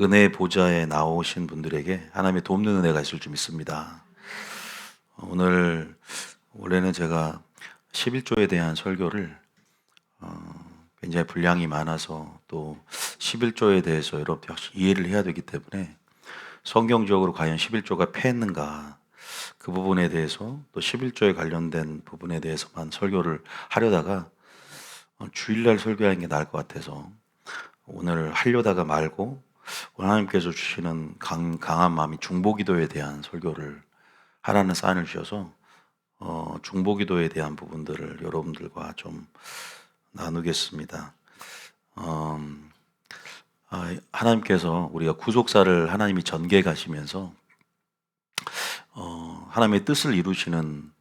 은혜의 보좌에 나오신 분들에게 하나님의 돕는 은혜가 있을 줄 믿습니다. 오늘 원래는 제가 11조에 대한 설교를 굉장히 분량이 많아서 또 11조에 대해서 여러분들 확실히 이해를 해야 되기 때문에 성경적으로 과연 11조가 패했는가 그 부분에 대해서 또 11조에 관련된 부분에 대해서만 설교를 하려다가 주일날 설교하는 게 나을 것 같아서 오늘 하려다가 말고 하나님께서 주시는 강한 마음이 중보기도에 대한 설교를 하라는 사인을 주셔서 중보기도에 대한 부분들을 여러분들과 좀 나누겠습니다. 하나님께서 우리가 구속사를 하나님이 전개해 가시면서 하나님의 뜻을 이루시는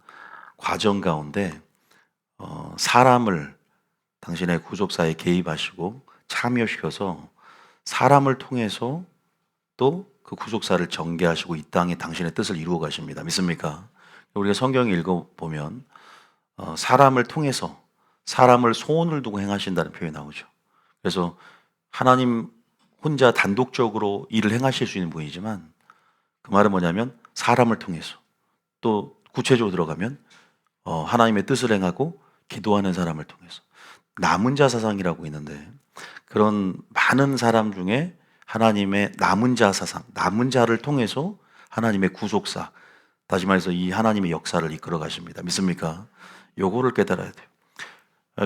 과정 가운데 사람을 당신의 구속사에 개입하시고 참여시켜서 사람을 통해서 또 그 구속사를 전개하시고 이 땅에 당신의 뜻을 이루어 가십니다. 믿습니까? 우리가 성경을 읽어보면 사람을 통해서 사람을 소원을 두고 행하신다는 표현이 나오죠. 그래서 하나님 혼자 단독적으로 일을 행하실 수 있는 분이지만 그 말은 뭐냐면 사람을 통해서 또 구체적으로 들어가면 하나님의 뜻을 행하고 기도하는 사람을 통해서 남은 자 사상이라고 있는데 그런 많은 사람 중에 하나님의 남은 자 사상, 남은 자를 통해서 하나님의 구속사, 다시 말해서 이 하나님의 역사를 이끌어 가십니다. 믿습니까? 요거를 깨달아야 돼요.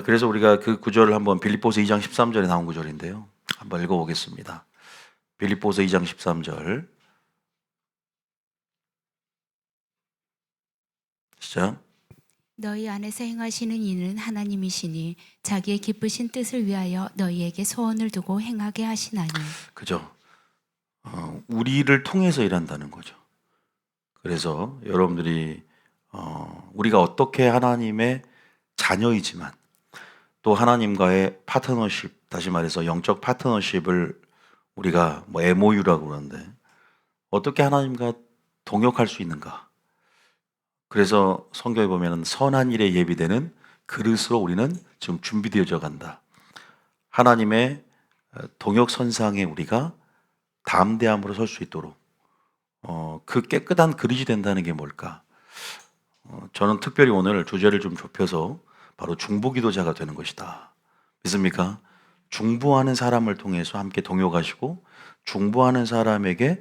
그래서 우리가 그 구절을 한번 빌립보서 2장 13절에 나온 구절인데요. 한번 읽어보겠습니다. 빌립보서 2장 13절 시작. 너희 안에서 행하시는 이는 하나님이시니 자기의 기쁘신 뜻을 위하여 너희에게 소원을 두고 행하게 하시나니. 그죠? 우리를 통해서 일한다는 거죠. 그래서 여러분들이 우리가 어떻게 하나님의 자녀이지만 또 하나님과의 파트너십, 다시 말해서 영적 파트너십을 우리가 뭐 MOU라고 그러는데 어떻게 하나님과 동역할 수 있는가? 그래서 성경에 보면 선한 일에 예비되는 그릇으로 우리는 지금 준비되어져 간다. 하나님의 동역선상에 우리가 담대함으로 설 수 있도록 그 깨끗한 그릇이 된다는 게 뭘까? 저는 특별히 오늘 주제를 좀 좁혀서 바로 중보기도자가 되는 것이다. 믿습니까? 중보하는 사람을 통해서 함께 동역하시고 중보하는 사람에게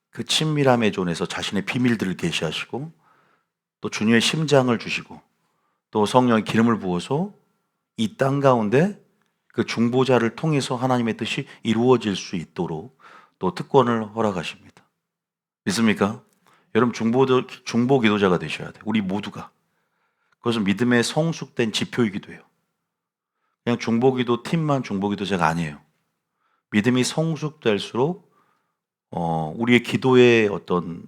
그 친밀함의 존에서 자신의 비밀들을 계시하시고 또 주님의 심장을 주시고 또 성령의 기름을 부어서 이 땅 가운데 그 중보자를 통해서 하나님의 뜻이 이루어질 수 있도록 또 특권을 허락하십니다. 믿습니까? 여러분 중보 기도자가 되셔야 돼요. 우리 모두가. 그것은 믿음의 성숙된 지표이기도 해요. 그냥 중보 기도 팀만 중보 기도자가 아니에요. 믿음이 성숙될수록 우리의 기도의 어떤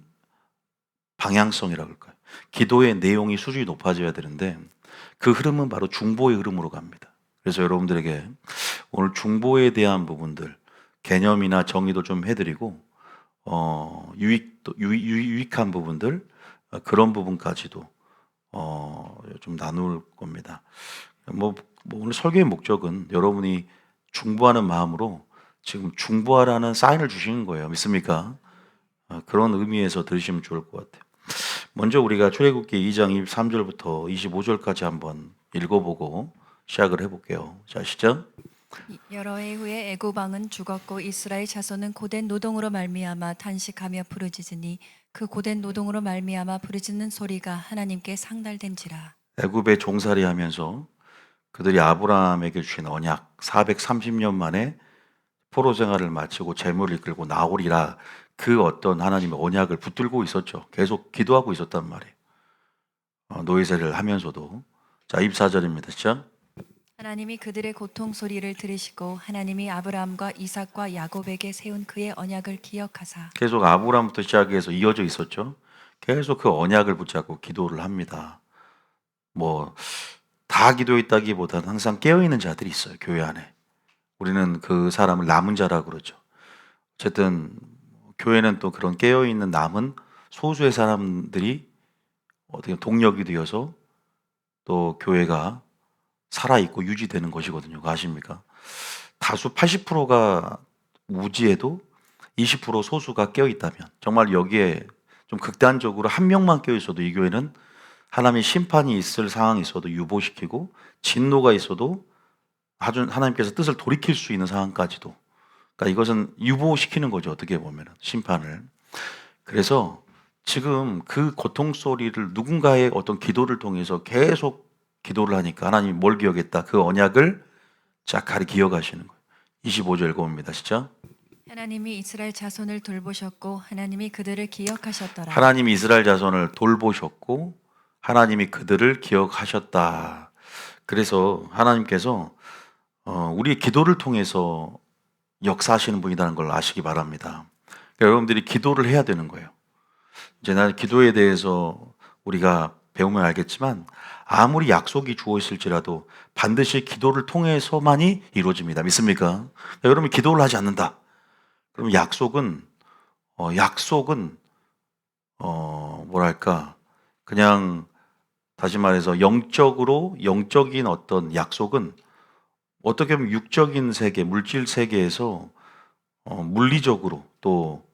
방향성이라고 할까요? 기도의 내용이 수준이 높아져야 되는데 그 흐름은 바로 중보의 흐름으로 갑니다. 그래서 여러분들에게 오늘 중보에 대한 부분들 개념이나 정의도 좀 해드리고 유익한 부분들 그런 부분까지도 좀 나눌 겁니다. 뭐 오늘 설교의 목적은 여러분이 중보하는 마음으로 지금 중보하라는 사인을 주시는 거예요. 믿습니까? 그런 의미에서 들으시면 좋을 것 같아요. 먼저 우리가 출애굽기 2장 23절부터 25절까지 한번 읽어보고 시작을 해볼게요. 자, 시작. 여러 해 후에 애굽 왕은 죽었고 이스라엘 자손은 고된 노동으로 말미암아 탄식하며 부르짖으니 그 고된 노동으로 말미암아 부르짖는 소리가 하나님께 상달된지라. 애굽에 종살이하면서 그들이 아브라함에게 주신 언약 430년 만에 포로 생활을 마치고 재물을 이끌고 나오리라 그 어떤 하나님의 언약을 붙들고 있었죠. 계속 기도하고 있었단 말이에요. 노예세를 하면서도. 자, 24절입니다. 시작. 하나님이 그들의 고통 소리를 들으시고 하나님이 아브라함과 이삭과 야곱에게 세운 그의 언약을 기억하사. 계속 아브라함부터 시작해서 이어져 있었죠. 계속 그 언약을 붙잡고 기도를 합니다. 뭐 다 기도했다기보다는 항상 깨어있는 자들이 있어요. 교회 안에. 우리는 그 사람을 남은 자라고 그러죠. 어쨌든 교회는 또 그런 깨어있는 남은 소수의 사람들이 어떻게 동력이 되어서 또 교회가 살아있고 유지되는 것이거든요. 그거 아십니까? 다수 80%가 무지해도 20% 소수가 깨어 있다면, 정말 여기에 좀 극단적으로 한 명만 깨어 있어도 이 교회는 하나님의 심판이 있을 상황이 있어도 유보시키고, 진노가 있어도 아주 하나님께서 뜻을 돌이킬 수 있는 상황까지도, 그러니까 이것은 유보시키는 거죠. 어떻게 보면 심판을. 그래서 지금 그 고통 소리를 누군가의 어떤 기도를 통해서 계속 기도를 하니까 하나님이 뭘 기억했다? 그 언약을 짝하리 기억하시는 거예요. 25절 읽어봅니다. 시작. 하나님이 이스라엘 자손을 돌보셨고 하나님이 그들을 기억하셨더라. 하나님이 이스라엘 자손을 돌보셨고 하나님이 그들을 기억하셨다. 그래서 하나님께서 우리의 기도를 통해서 역사하시는 분이라는 걸 아시기 바랍니다. 그러니까 여러분들이 기도를 해야 되는 거예요. 이제 난 기도에 대해서 우리가 배우면 알겠지만 아무리 약속이 주어 있을지라도 반드시 기도를 통해서만이 이루어집니다. 믿습니까? 그러니까 여러분이 기도를 하지 않는다. 그럼 약속은 뭐랄까, 그냥 다시 말해서 영적인 어떤 약속은 어떻게 보면 육적인 세계, 물질 세계에서 물리적으로 또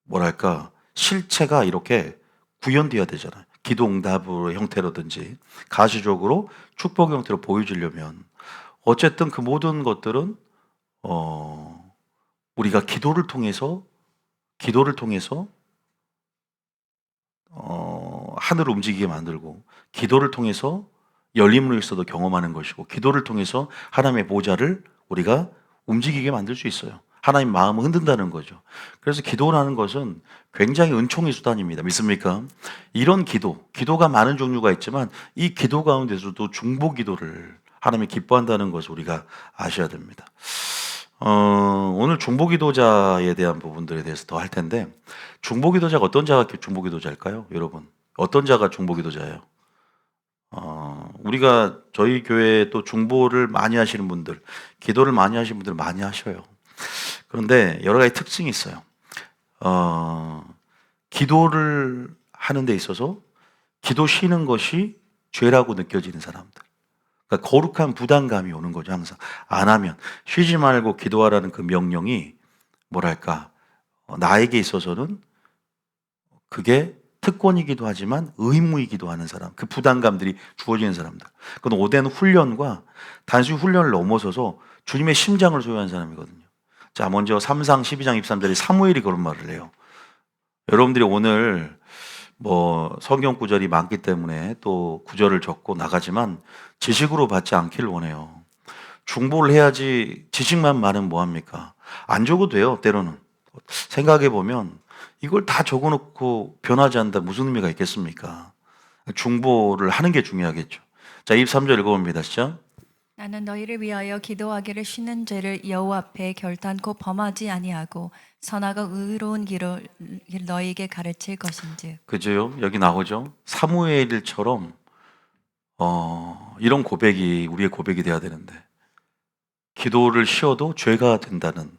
뭐랄까 실체가 이렇게 구현되어야 되잖아요. 기도 응답의 형태로든지 가시적으로 축복의 형태로 보여주려면 어쨌든 그 모든 것들은 우리가 기도를 통해서 하늘을 움직이게 만들고, 기도를 통해서 열림으로 있어도 경험하는 것이고, 기도를 통해서 하나님의 보좌를 우리가 움직이게 만들 수 있어요. 하나님 마음을 흔든다는 거죠. 그래서 기도라는 것은 굉장히 은총의 수단입니다. 믿습니까? 이런 기도가 많은 종류가 있지만 이 기도 가운데서도 중보 기도를 하나님이 기뻐한다는 것을 우리가 아셔야 됩니다. 오늘 중보기도자에 대한 부분들에 대해서 더 할 텐데, 중보기도자가 어떤 자가 중보기도자일까요? 여러분, 어떤 자가 중보기도자예요? 우리가 저희 교회에 또 중보를 많이 하시는 분들, 기도를 많이 하시는 분들 많이 하셔요. 그런데 여러 가지 특징이 있어요. 기도를 하는 데 있어서 기도 쉬는 것이 죄라고 느껴지는 사람들. 그러니까 거룩한 부담감이 오는 거죠. 항상 안 하면, 쉬지 말고 기도하라는 그 명령이 뭐랄까, 나에게 있어서는 그게 특권이기도 하지만 의무이기도 하는 사람, 그 부담감들이 주어지는 사람들. 그건 오랜 훈련과 단순히 훈련을 넘어서서 주님의 심장을 소유한 사람이거든요. 자, 먼저 3상 12장 23절에 사무엘이 그런 말을 해요. 여러분들이 오늘 뭐 성경 구절이 많기 때문에 또 구절을 적고 나가지만 지식으로 받지 않기를 원해요. 중보를 해야지 지식만 많으면 뭐합니까? 안 적어도 돼요. 때로는 생각해 보면 이걸 다 적어놓고 변하지 않는다 무슨 의미가 있겠습니까? 중보를 하는 게 중요하겠죠. 자, 23절 읽어봅니다. 시작. 나는 너희를 위하여 기도하기를 쉬는 죄를 여호와 앞에 결단코 범하지 아니하고 선하고 의로운 길을 너희에게 가르칠 것인즉. 그죠? 여기 나오죠. 사무엘처럼 이런 고백이 우리의 고백이 돼야 되는데, 기도를 쉬어도 죄가 된다는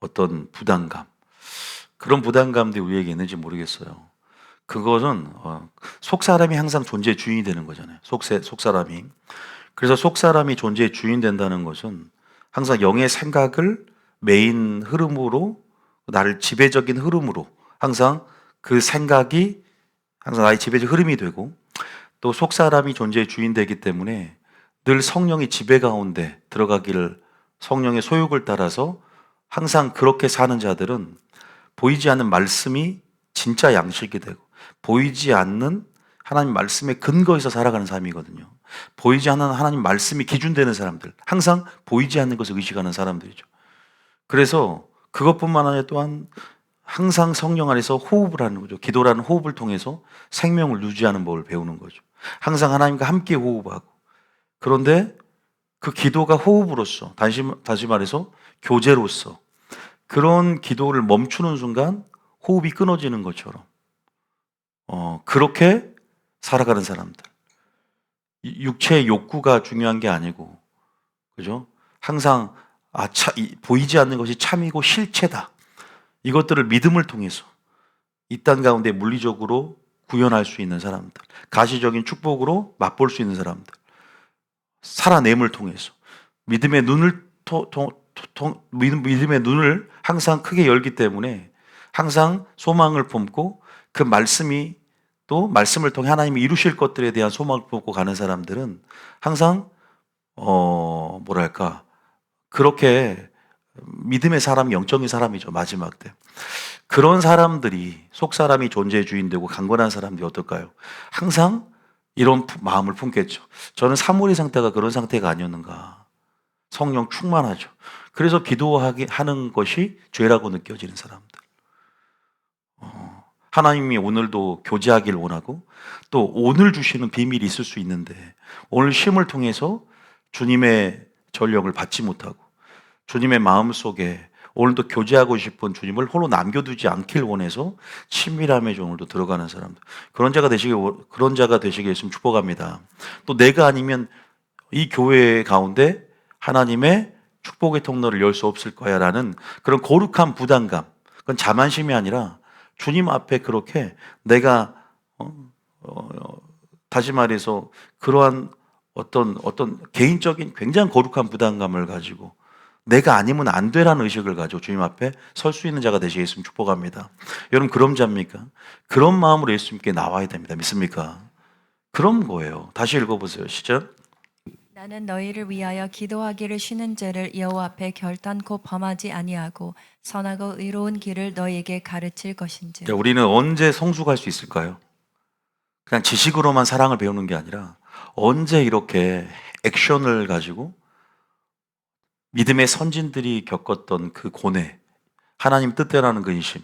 어떤 부담감, 그런 부담감들이 우리에게 있는지 모르겠어요. 그것은 속사람이 항상 존재의 주인이 되는 거잖아요. 속사람이. 그래서 속사람이 존재의 주인 된다는 것은 항상 영의 생각을 메인 흐름으로, 나를 지배적인 흐름으로, 항상 그 생각이 항상 나의 지배적 흐름이 되고, 또 속사람이 존재의 주인 되기 때문에 늘 성령의 지배 가운데 들어가기를, 성령의 소욕을 따라서 항상 그렇게 사는 자들은 보이지 않는 말씀이 진짜 양식이 되고, 보이지 않는 하나님 말씀의 근거에서 살아가는 삶이거든요. 보이지 않는 하나님 말씀이 기준되는 사람들, 항상 보이지 않는 것을 의식하는 사람들이죠. 그래서 그것뿐만 아니라 또한 항상 성령 안에서 호흡을 하는 거죠. 기도라는 호흡을 통해서 생명을 유지하는 법을 배우는 거죠. 항상 하나님과 함께 호흡하고, 그런데 그 기도가 호흡으로서, 다시 말해서 교제로서, 그런 기도를 멈추는 순간 호흡이 끊어지는 것처럼 그렇게 살아가는 사람들. 육체의 욕구가 중요한 게 아니고, 그죠? 항상 보이지 않는 것이 참이고 실체다. 이것들을 믿음을 통해서 이 땅 가운데 물리적으로 구현할 수 있는 사람들, 가시적인 축복으로 맛볼 수 있는 사람들, 살아냄을 통해서 믿음의 눈을 믿음의 눈을 항상 크게 열기 때문에 항상 소망을 품고 그 말씀이 또 말씀을 통해 하나님이 이루실 것들에 대한 소망을 품고 가는 사람들은 항상 뭐랄까 그렇게 믿음의 사람이 영적인 사람이죠. 마지막 때 그런 사람들이 속 사람이 존재의 주인 되고 강건한 사람들이 어떨까요? 항상 이런 마음을 품겠죠. 저는 사무엘 상태가 그런 상태가 아니었는가. 성령 충만하죠. 그래서 기도하는 것이 죄라고 느껴지는 사람들. 하나님이 오늘도 교제하길 원하고 또 오늘 주시는 비밀이 있을 수 있는데 오늘 쉼을 통해서 주님의 전력을 받지 못하고 주님의 마음속에 오늘도 교제하고 싶은 주님을 홀로 남겨두지 않길 원해서 친밀함에 오늘도 들어가는 사람들 그런 자가 되시게 했으면 축복합니다. 또 내가 아니면 이 교회 가운데 하나님의 축복의 통로를 열 수 없을 거야라는 그런 거룩한 부담감 그건 자만심이 아니라 주님 앞에 그렇게 내가 다시 말해서 그러한 어떤 개인적인 굉장히 거룩한 부담감을 가지고 내가 아니면 안 되라는 의식을 가지고 주님 앞에 설 수 있는 자가 되시겠으면 축복합니다. 여러분 그런 자입니까? 그런 마음으로 예수님께 나와야 됩니다. 믿습니까? 그런 거예요. 다시 읽어보세요. 시작. 나는 너희를 위하여 기도하기를 쉬는 죄를 여호와 앞에 결단코 범하지 아니하고 선하고 의로운 길을 너희에게 가르칠 것인지. 자, 우리는 언제 성숙할 수 있을까요? 그냥 지식으로만 사랑을 배우는 게 아니라 언제 이렇게 액션을 가지고 믿음의 선진들이 겪었던 그 고뇌, 하나님 뜻대로라는 근심,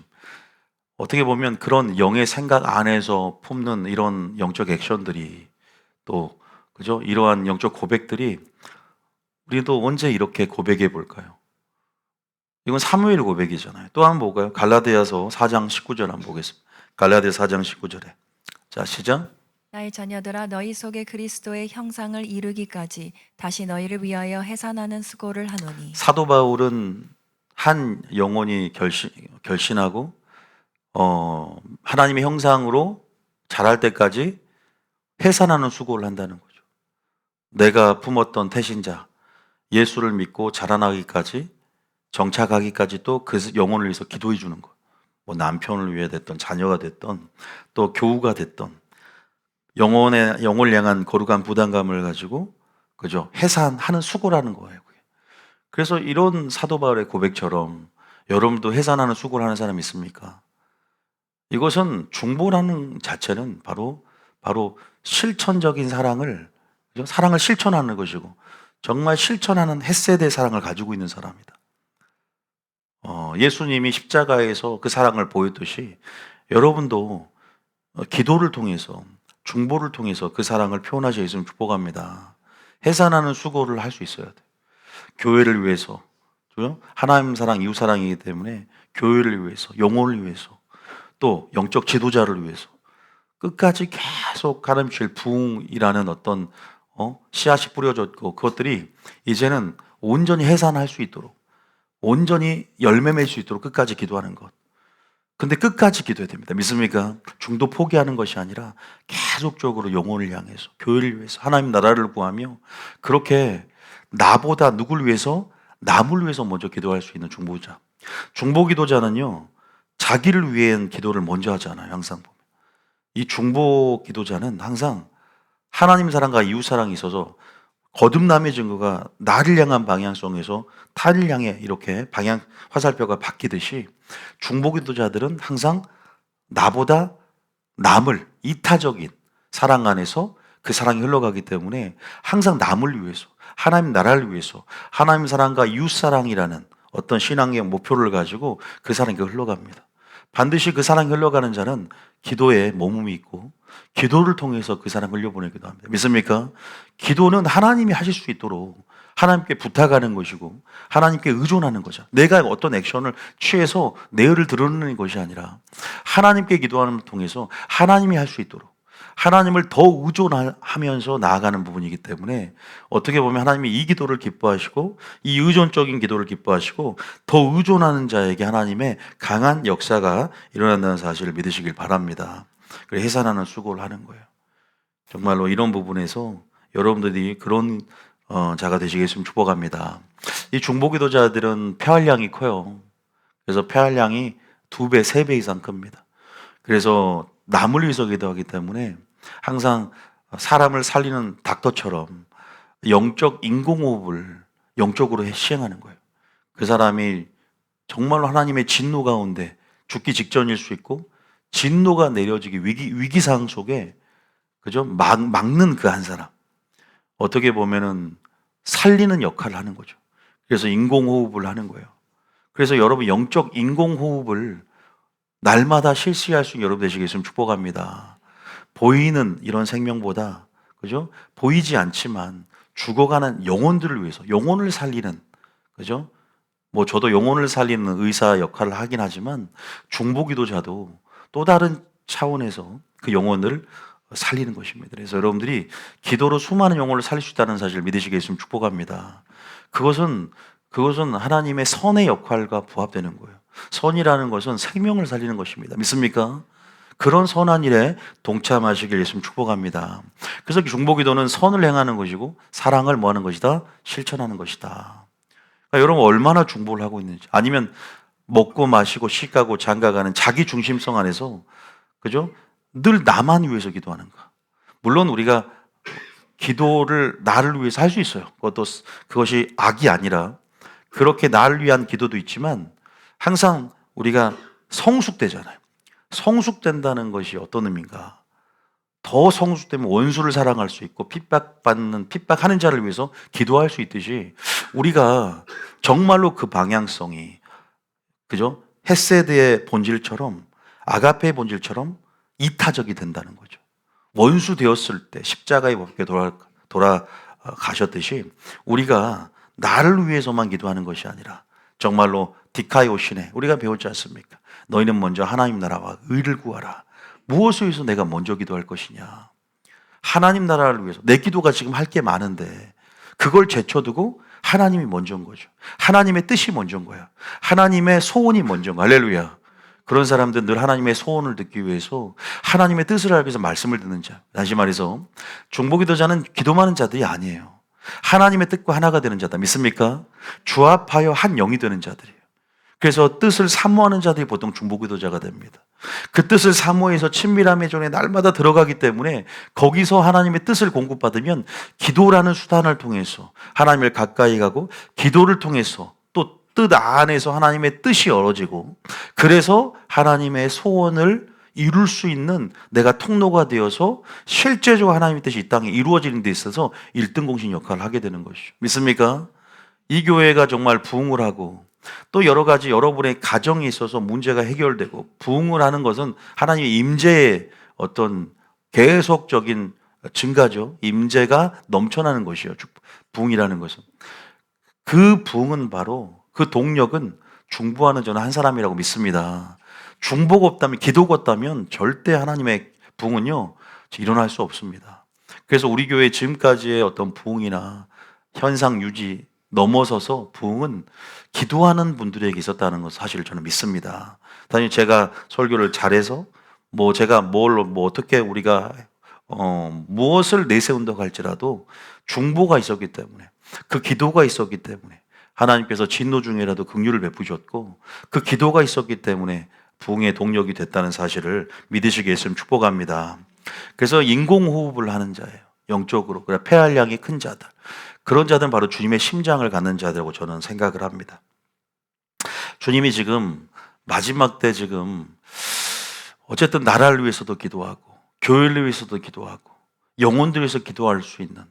어떻게 보면 그런 영의 생각 안에서 품는 이런 영적 액션들이 또 그죠? 이러한 영적 고백들이 우리도 언제 이렇게 고백해 볼까요? 이건 사무엘 고백이잖아요. 또 한 번 볼까요? 갈라디아서 4장 19절 한번 보겠습니다. 갈라디아 4장 19절에 자 시작. 나의 자녀들아 너희 속에 그리스도의 형상을 이루기까지 다시 너희를 위하여 해산하는 수고를 하노니. 사도 바울은 한 영혼이 결신하고 하나님의 형상으로 자랄 때까지 해산하는 수고를 한다는 거죠. 내가 품었던 태신자 예수를 믿고 자라나기까지 정착하기까지 또 그 영혼을 위해서 기도해 주는 것. 뭐 남편을 위해 됐던 자녀가 됐던 또 교우가 됐던 영혼을 향한 거룩한 부담감을 가지고 그죠 해산하는 수고라는 거예요. 그게. 그래서 이런 사도 바울의 고백처럼 여러분도 해산하는 수고를 하는 사람 있습니까? 이것은 중보라는 자체는 바로 실천적인 사랑을 실천하는 것이고 정말 실천하는 헷세대 사랑을 가지고 있는 사람이다. 예수님이 십자가에서 그 사랑을 보였듯이 여러분도 기도를 통해서 중보를 통해서 그 사랑을 표현하셔 있으면 축복합니다. 해산하는 수고를 할 수 있어야 돼요. 교회를 위해서 하나님 사랑, 이웃 사랑이기 때문에 교회를 위해서, 영혼을 위해서 또 영적 지도자를 위해서 끝까지 계속 가름칠 부흥이라는 어떤 씨앗이 뿌려졌고 그것들이 이제는 온전히 해산할 수 있도록 온전히 열매 맺을 수 있도록 끝까지 기도하는 것. 근데 끝까지 기도해야 됩니다. 믿습니까? 중도 포기하는 것이 아니라 계속적으로 영혼을 향해서 교회를 위해서 하나님 나라를 구하며 그렇게 나보다 누굴 위해서 남을 위해서 먼저 기도할 수 있는 중보자. 중보 기도자는요 자기를 위한 기도를 먼저 하잖아요. 항상 보면 이 중보 기도자는 항상 하나님 사랑과 이웃 사랑이 있어서 거듭남의 증거가 나를 향한 방향성에서 타를 향해 이렇게 방향 화살표가 바뀌듯이 중보 기도자들은 항상 나보다 남을 이타적인 사랑 안에서 그 사랑이 흘러가기 때문에 항상 남을 위해서 하나님 나라를 위해서 하나님 사랑과 이웃 사랑이라는 어떤 신앙의 목표를 가지고 그 사랑이 흘러갑니다. 반드시 그 사랑이 흘러가는 자는 기도에 몸음이 있고 기도를 통해서 그 사랑을 흘려보내기도 합니다. 믿습니까? 기도는 하나님이 하실 수 있도록 하나님께 부탁하는 것이고 하나님께 의존하는 거죠. 내가 어떤 액션을 취해서 내 의를 드러내는 것이 아니라 하나님께 기도하는 걸 통해서 하나님이 할 수 있도록 하나님을 더 의존하면서 나아가는 부분이기 때문에 어떻게 보면 하나님이 이 기도를 기뻐하시고 이 의존적인 기도를 기뻐하시고 더 의존하는 자에게 하나님의 강한 역사가 일어난다는 사실을 믿으시길 바랍니다. 그래서 해산하는 수고를 하는 거예요. 정말로 이런 부분에서 여러분들이 그런 자가 되시겠으면 축복합니다. 이 중보기도자들은 폐활량이 커요. 그래서 폐활량이 2배, 3배 이상 큽니다. 그래서 남을 위해서 기도하기 때문에 항상 사람을 살리는 닥터처럼 영적 인공호흡을 영적으로 시행하는 거예요. 그 사람이 정말로 하나님의 진노 가운데 죽기 직전일 수 있고 진노가 내려지기 위기 상황 속에 그죠? 막는 그 한 사람. 어떻게 보면은 살리는 역할을 하는 거죠. 그래서 인공호흡을 하는 거예요. 그래서 여러분 영적 인공호흡을 날마다 실시할 수 있는 여러분 되시겠으면 축복합니다. 보이는 이런 생명보다 그죠? 보이지 않지만 죽어가는 영혼들을 위해서 영혼을 살리는 그죠? 뭐 저도 영혼을 살리는 의사 역할을 하긴 하지만 중보기도자도 또 다른 차원에서 그 영혼을 살리는 것입니다. 그래서 여러분들이 기도로 수많은 영혼을 살릴 수 있다는 사실을 믿으시겠으면 축복합니다. 그것은 하나님의 선의 역할과 부합되는 거예요. 선이라는 것은 생명을 살리는 것입니다. 믿습니까? 그런 선한 일에 동참하시길 예수님 축복합니다. 그래서 중보기도는 선을 행하는 것이고 사랑을 뭐 하는 것이다? 실천하는 것이다. 그러니까 여러분 얼마나 중보를 하고 있는지 아니면 먹고 마시고 시가고 장가가는 자기 중심성 안에서 그죠? 늘 나만 위해서 기도하는가? 물론 우리가 기도를 나를 위해서 할 수 있어요. 그것이 악이 아니라 그렇게 나를 위한 기도도 있지만 항상 우리가 성숙되잖아요. 성숙된다는 것이 어떤 의미인가? 더 성숙되면 원수를 사랑할 수 있고 핍박하는 자를 위해서 기도할 수 있듯이 우리가 정말로 그 방향성이 그죠? 헤세드의 본질처럼 아가페의 본질처럼 이타적이 된다는 거죠. 원수 되었을 때 십자가의 법궤 돌아가셨듯이 우리가 나를 위해서만 기도하는 것이 아니라 정말로 디카이오시네 우리가 배웠지 않습니까? 너희는 먼저 하나님 나라와 의를 구하라. 무엇을 위해서 내가 먼저 기도할 것이냐? 하나님 나라를 위해서 내 기도가 지금 할 게 많은데 그걸 제쳐두고 하나님이 먼저인 거죠. 하나님의 뜻이 먼저인 거야. 하나님의 소원이 먼저인 거야. 할렐루야. 그런 사람들은 늘 하나님의 소원을 듣기 위해서 하나님의 뜻을 알기 위해서 말씀을 듣는 자. 다시 말해서 중보기도자는 기도 많은 자들이 아니에요. 하나님의 뜻과 하나가 되는 자다. 믿습니까? 주합하여 한 영이 되는 자들이에요. 그래서 뜻을 사모하는 자들이 보통 중보기도자가 됩니다. 그 뜻을 사모해서 친밀함의 존에 날마다 들어가기 때문에 거기서 하나님의 뜻을 공급받으면 기도라는 수단을 통해서 하나님을 가까이 가고 기도를 통해서 또 뜻 안에서 하나님의 뜻이 이루어지고 그래서 하나님의 소원을 이룰 수 있는 내가 통로가 되어서 실제적으로 하나님의 뜻이 이 땅에 이루어지는 데 있어서 1등 공신 역할을 하게 되는 것이죠. 믿습니까? 이 교회가 정말 부흥을 하고 또 여러 가지 여러분의 가정에 있어서 문제가 해결되고 부흥을 하는 것은 하나님의 임재의 어떤 계속적인 증가죠. 임재가 넘쳐나는 것이요. 부흥이라는 것은. 그 부흥은 바로 그 동력은 중보하는 저는 한 사람이라고 믿습니다. 중보가 없다면 기도가 없다면 절대 하나님의 부흥은요 일어날 수 없습니다. 그래서 우리 교회 지금까지의 어떤 부흥이나 현상 유지 넘어서서 부흥은 기도하는 분들에게 있었다는 것을 사실 저는 믿습니다. 단지 제가 설교를 잘해서 제가 어떻게 우리가 무엇을 내세운다고 할지라도 중보가 있었기 때문에 그 기도가 있었기 때문에 하나님께서 진노 중에라도 긍휼을 베푸셨고 그 기도가 있었기 때문에 부흥의 동력이 됐다는 사실을 믿으시게 했으면 축복합니다. 그래서 인공호흡을 하는 자예요. 영적으로. 그래 폐활량이 큰 자들. 그런 자들은 바로 주님의 심장을 갖는 자들이라고 저는 생각을 합니다. 주님이 지금 마지막 때 지금 어쨌든 나라를 위해서도 기도하고 교회를 위해서도 기도하고 영혼들 위해서 기도할 수 있는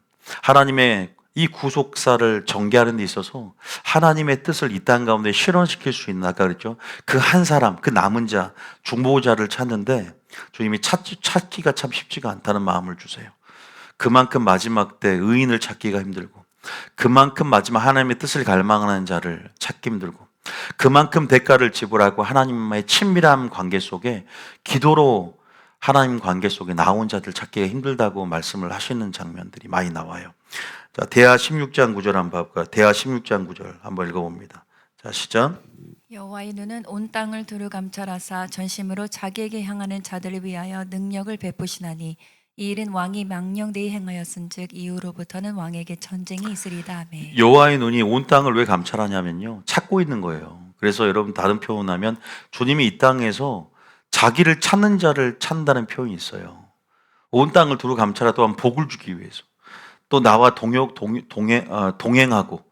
하나님의 이 구속사를 전개하는 데 있어서 하나님의 뜻을 이 땅 가운데 실현시킬 수 있는 아까 그랬죠. 그 한 사람, 그 남은 자, 중보자를 찾는데 주님이 찾기가 참 쉽지가 않다는 마음을 주세요. 그만큼 마지막 때 의인을 찾기가 힘들고 그만큼 마지막 하나님의 뜻을 갈망하는 자를 찾기 힘들고 그만큼 대가를 지불하고 하나님과의 친밀한 관계 속에 기도로 하나님 관계 속에 나온 자들 찾기가 힘들다고 말씀을 하시는 장면들이 많이 나와요. 자, 대하 16장 9절 한번 볼까요? 대하 16장 9절 한번 읽어봅니다. 자, 시작. 여호와의 눈은 온 땅을 두루 감찰하사 전심으로 자기에게 향하는 자들을 위하여 능력을 베푸시나니 이 일은 왕이 망령되이 행하였은즉 이후로부터는 왕에게 전쟁이 있으리다. 아멘. 여호와의 눈이 온 땅을 왜 감찰하냐면요, 찾고 있는 거예요. 그래서 여러분 다른 표현하면 주님이 이 땅에서 자기를 찾는 자를 찾는다는 표현이 있어요. 온 땅을 두루 감찰하 또한 복을 주기 위해서, 또 나와 동행하고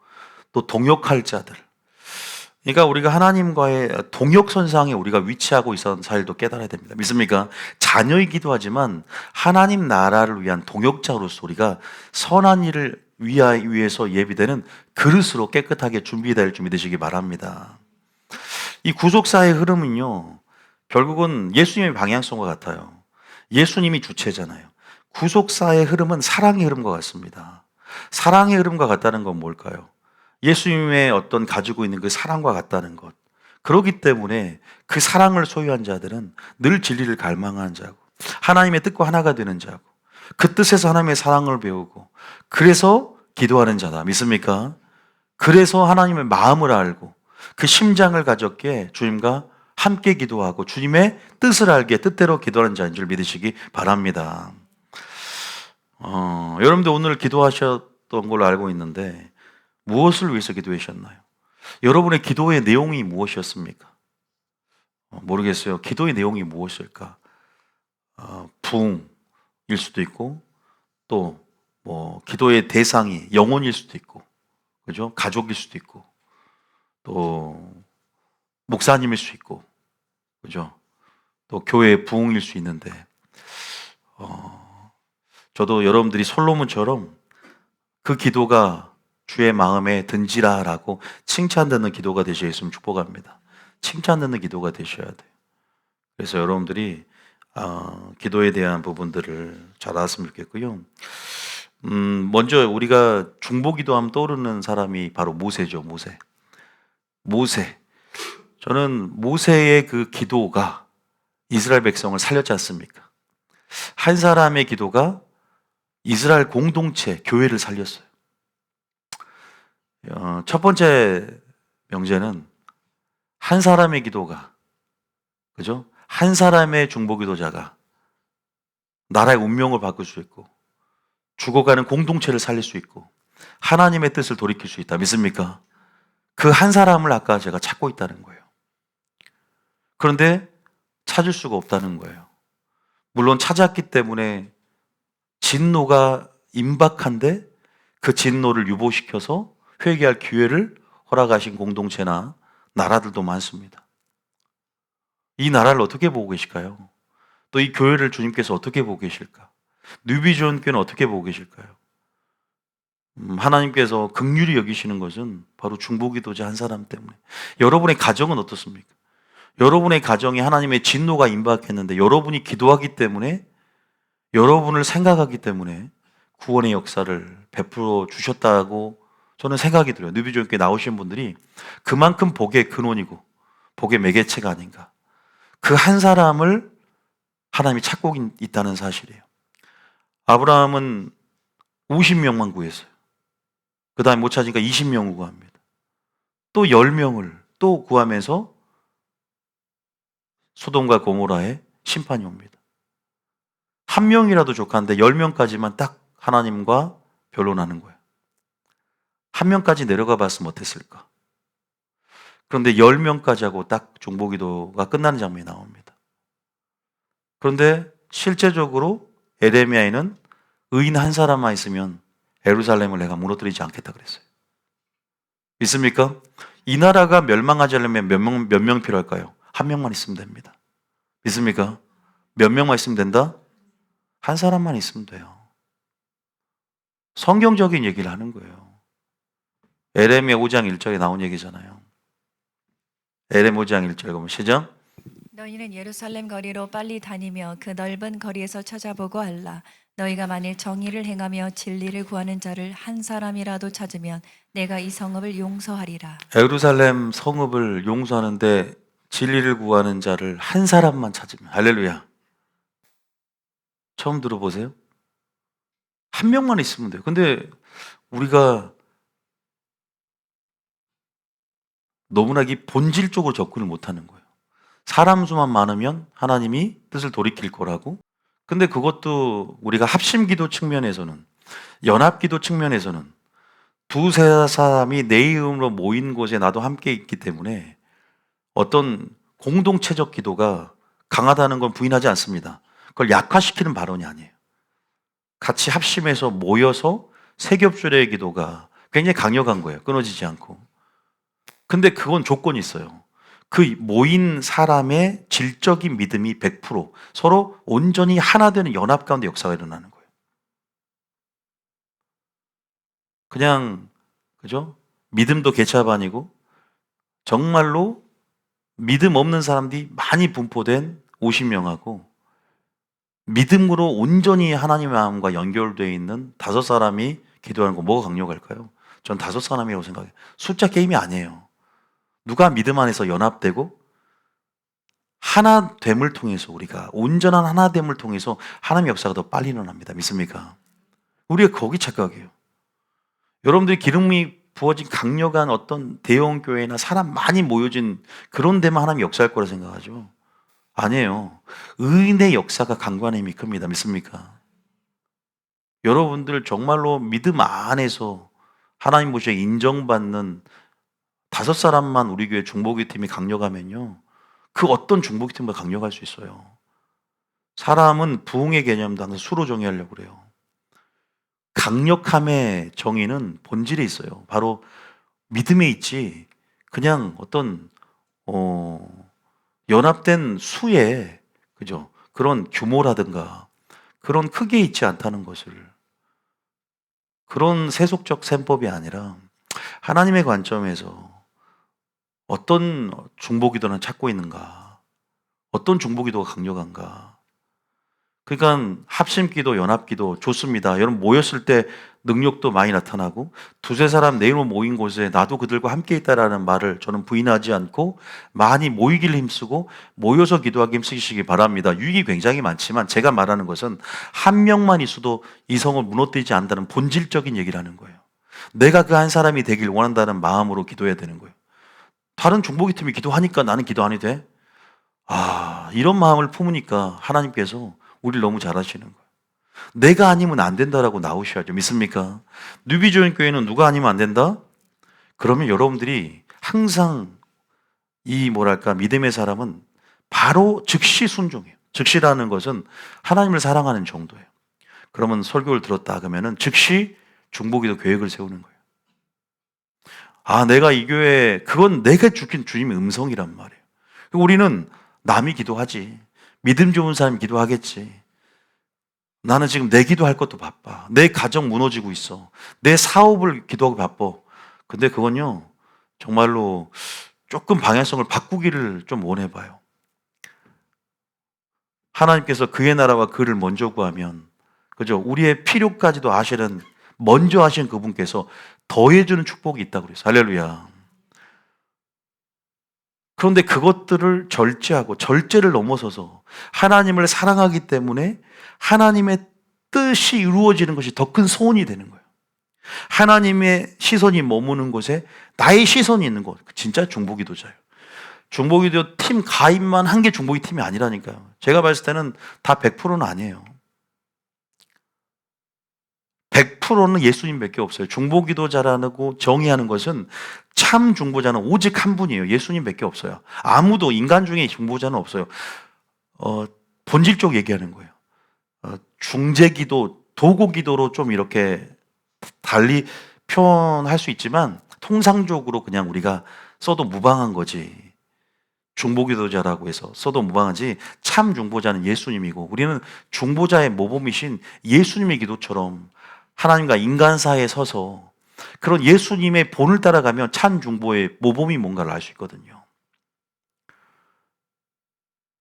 또 동역할 자들. 그러니까 우리가 하나님과의 동역선상에 우리가 위치하고 있었던 사실도 깨달아야 됩니다. 믿습니까? 자녀이기도 하지만 하나님 나라를 위한 동역자로서 우리가 선한 일을 위해서 예비되는 그릇으로 깨끗하게 준비될 줄 믿으시기 바랍니다. 이 구속사의 흐름은요, 결국은 예수님의 방향성과 같아요. 예수님이 주체잖아요. 구속사의 흐름은 사랑의 흐름과 같습니다. 사랑의 흐름과 같다는 건 뭘까요? 예수님의 어떤 가지고 있는 그 사랑과 같다는 것. 그렇기 때문에 그 사랑을 소유한 자들은 늘 진리를 갈망하는 자고, 하나님의 뜻과 하나가 되는 자고, 그 뜻에서 하나님의 사랑을 배우고, 그래서 기도하는 자다. 믿습니까? 그래서 하나님의 마음을 알고 그 심장을 가졌기에 주님과 함께 기도하고 주님의 뜻을 알기에 뜻대로 기도하는 자인 줄 믿으시기 바랍니다. 여러분들 오늘 기도하셨던 걸로 알고 있는데 무엇을 위해서 기도하셨나요? 여러분의 기도의 내용이 무엇이었습니까? 모르겠어요. 기도의 내용이 무엇일까? 부흥일 수도 있고, 또 기도의 대상이 영혼일 수도 있고, 그죠? 가족일 수도 있고, 또 목사님일 수 있고, 그죠? 또 교회 부흥일 수 있는데, 저도 여러분들이 솔로몬처럼 그 기도가 주의 마음에 든지라라고 칭찬 듣는 기도가 되셨으면 축복합니다. 칭찬 듣는 기도가 되셔야 돼요. 그래서 여러분들이 기도에 대한 부분들을 잘 알았으면 좋겠고요. 먼저 우리가 중보기도하면 떠오르는 사람이 바로 모세죠. 모세. 저는 모세의 그 기도가 이스라엘 백성을 살렸지 않습니까? 한 사람의 기도가 이스라엘 공동체, 교회를 살렸어요. 첫 번째 명제는 한 사람의 기도가, 그죠? 한 사람의 중보기도자가 나라의 운명을 바꿀 수 있고, 죽어가는 공동체를 살릴 수 있고, 하나님의 뜻을 돌이킬 수 있다. 믿습니까? 그 한 사람을 아까 제가 찾고 있다는 거예요. 그런데 찾을 수가 없다는 거예요. 물론 찾았기 때문에 진노가 임박한데 그 진노를 유보시켜서 회개할 기회를 허락하신 공동체나 나라들도 많습니다. 이 나라를 어떻게 보고 계실까요? 또 이 교회를 주님께서 어떻게 보고 계실까? 뉴비전교회는 어떻게 보고 계실까요? 하나님께서 긍휼히 여기시는 것은 바로 중보기도자 한 사람 때문에. 여러분의 가정은 어떻습니까? 여러분의 가정에 하나님의 진노가 임박했는데 여러분이 기도하기 때문에, 여러분을 생각하기 때문에 구원의 역사를 베풀어 주셨다고 저는 생각이 들어요. 뉴비전교회 나오신 분들이 그만큼 복의 근원이고 복의 매개체가 아닌가. 그 한 사람을 하나님이 찾고 있다는 사실이에요. 아브라함은 50명만 구했어요. 그 다음에 못 찾으니까 20명을 구합니다. 또 10명을 또 구하면서 소돔과 고모라에 심판이 옵니다. 한 명이라도 족한데 10명까지만 딱 하나님과 변론하는 거예요. 한 명까지 내려가 봤으면 어땠을까? 그런데 10명까지 하고 딱 중보기도가 끝나는 장면이 나옵니다. 그런데 실제적으로 에레미야에는 의인 한 사람만 있으면 예루살렘을 내가 무너뜨리지 않겠다 그랬어요. 믿습니까? 이 나라가 멸망하지 않으면 몇 명 필요할까요? 한 명만 있으면 됩니다. 믿습니까? 몇 명만 있으면 된다? 한 사람만 있으면 돼요. 성경적인 얘기를 하는 거예요. 에레미야 5장 1절에 나온 얘기잖아요. 에레미야 5장 1절 보면 시작. 너희는 예루살렘 거리로 빨리 다니며 그 넓은 거리에서 찾아보고 알라. 너희가 만일 정의를 행하며 진리를 구하는 자를 한 사람이라도 찾으면 내가 이 성읍을 용서하리라. 예루살렘 성읍을 용서하는데 진리를 구하는 자를 한 사람만 찾으면, 할렐루야. 처음 들어보세요? 한 명만 있으면 돼요. 근데 우리가 너무나 이 본질적으로 접근을 못하는 거예요. 사람 수만 많으면 하나님이 뜻을 돌이킬 거라고, 근데 그것도 우리가 합심기도 측면에서는, 연합기도 측면에서는 두세 사람이 내 이름으로 모인 곳에 나도 함께 있기 때문에 어떤 공동체적 기도가 강하다는 건 부인하지 않습니다. 그걸 약화시키는 발언이 아니에요. 같이 합심해서 모여서 세겹줄의 기도가 굉장히 강력한 거예요. 끊어지지 않고. 근데 그건 조건이 있어요. 그 모인 사람의 질적인 믿음이 100% 서로 온전히 하나 되는 연합 가운데 역사가 일어나는 거예요. 그냥, 그죠? 믿음도 개차반이고 정말로 믿음 없는 사람들이 많이 분포된 50명하고 믿음으로 온전히 하나님의 마음과 연결되어 있는 5사람이 기도하는 거 뭐가 강력할까요? 전 5사람이라고 생각해요. 숫자 게임이 아니에요. 누가 믿음 안에서 연합되고 하나됨을 통해서 우리가 온전한 하나됨을 통해서 하나님의 역사가 더 빨리 일어납니다. 믿습니까? 우리가 거기 착각해요. 여러분들이 기름이 부어진 강력한 어떤 대형 교회나 사람 많이 모여진 그런 데만 하나님이 역사할 거라 생각하죠. 아니에요. 의인의 역사가 강구하는 힘이 큽니다. 믿습니까? 여러분들 정말로 믿음 안에서 하나님 보시기에 인정받는 5사람만 우리 교회 중보기 팀이 강력하면요, 그 어떤 중보기 팀보다 강력할 수 있어요. 사람은 부흥의 개념도 하나 수로 정의하려고 그래요. 강력함의 정의는 본질에 있어요. 바로 믿음에 있지 그냥 어떤 연합된 수의, 그죠, 그런 규모라든가 그런 크기에 있지 않다는 것을, 그런 세속적 셈법이 아니라 하나님의 관점에서 어떤 중보기도는 찾고 있는가, 어떤 중보기도가 강력한가. 그러니까 합심기도, 연합기도 좋습니다. 여러분 모였을 때 능력도 많이 나타나고 두세 사람 내 이름으로 모인 곳에 나도 그들과 함께 있다라는 말을 저는 부인하지 않고 많이 모이길 힘쓰고 모여서 기도하기 힘쓰시기 바랍니다. 유익이 굉장히 많지만 제가 말하는 것은 한 명만 있어도 이성을 무너뜨리지 않는다는 본질적인 얘기를 하는 거예요. 내가 그 한 사람이 되길 원한다는 마음으로 기도해야 되는 거예요. 다른 중보기 팀이 기도하니까 나는 기도 안 해도 돼? 이런 마음을 품으니까 하나님께서 우리를 너무 잘하시는 거예요. 내가 아니면 안 된다라고 나오셔야죠. 믿습니까? 뉴비조인 교회는 누가 아니면 안 된다? 그러면 여러분들이 항상 이 믿음의 사람은 바로 즉시 순종해요. 즉시라는 것은 하나님을 사랑하는 정도예요. 그러면 설교를 들었다 그러면은 즉시 중보기도 계획을 세우는 거예요. 내가 이 교회, 그건 내가 주긴 주님의 음성이란 말이에요. 우리는 남이 기도하지. 믿음 좋은 사람이 기도하겠지. 나는 지금 내 기도할 것도 바빠. 내 가정 무너지고 있어. 내 사업을 기도하고 바빠. 근데 그건요, 정말로 조금 방향성을 바꾸기를 좀 원해봐요. 하나님께서 그의 나라와 그를 먼저 구하면, 그죠? 우리의 필요까지도 아시는, 먼저 하신 그분께서 더해주는 축복이 있다고 그랬어요. 할렐루야. 그런데 그것들을 절제하고 절제를 넘어서서 하나님을 사랑하기 때문에 하나님의 뜻이 이루어지는 것이 더 큰 소원이 되는 거예요. 하나님의 시선이 머무는 곳에 나의 시선이 있는 곳. 진짜 중보기도자예요. 중보기도 팀 가입만 한 게 중보기 팀이 아니라니까요. 제가 봤을 때는 다 100%는 아니에요. 100%는 예수님밖에 없어요. 중보기도자라고 정의하는 것은 참 중보자는 오직 한 분이에요. 예수님밖에 없어요. 아무도 인간 중에 중보자는 없어요. 본질적으로 얘기하는 거예요. 중재기도, 도구기도로 좀 이렇게 달리 표현할 수 있지만 통상적으로 그냥 우리가 써도 무방한 거지. 중보기도자라고 해서 써도 무방하지, 참 중보자는 예수님이고 우리는 중보자의 모범이신 예수님의 기도처럼 하나님과 인간 사이에 서서 그런 예수님의 본을 따라가면 참 중보의 모범이 뭔가를 알 수 있거든요.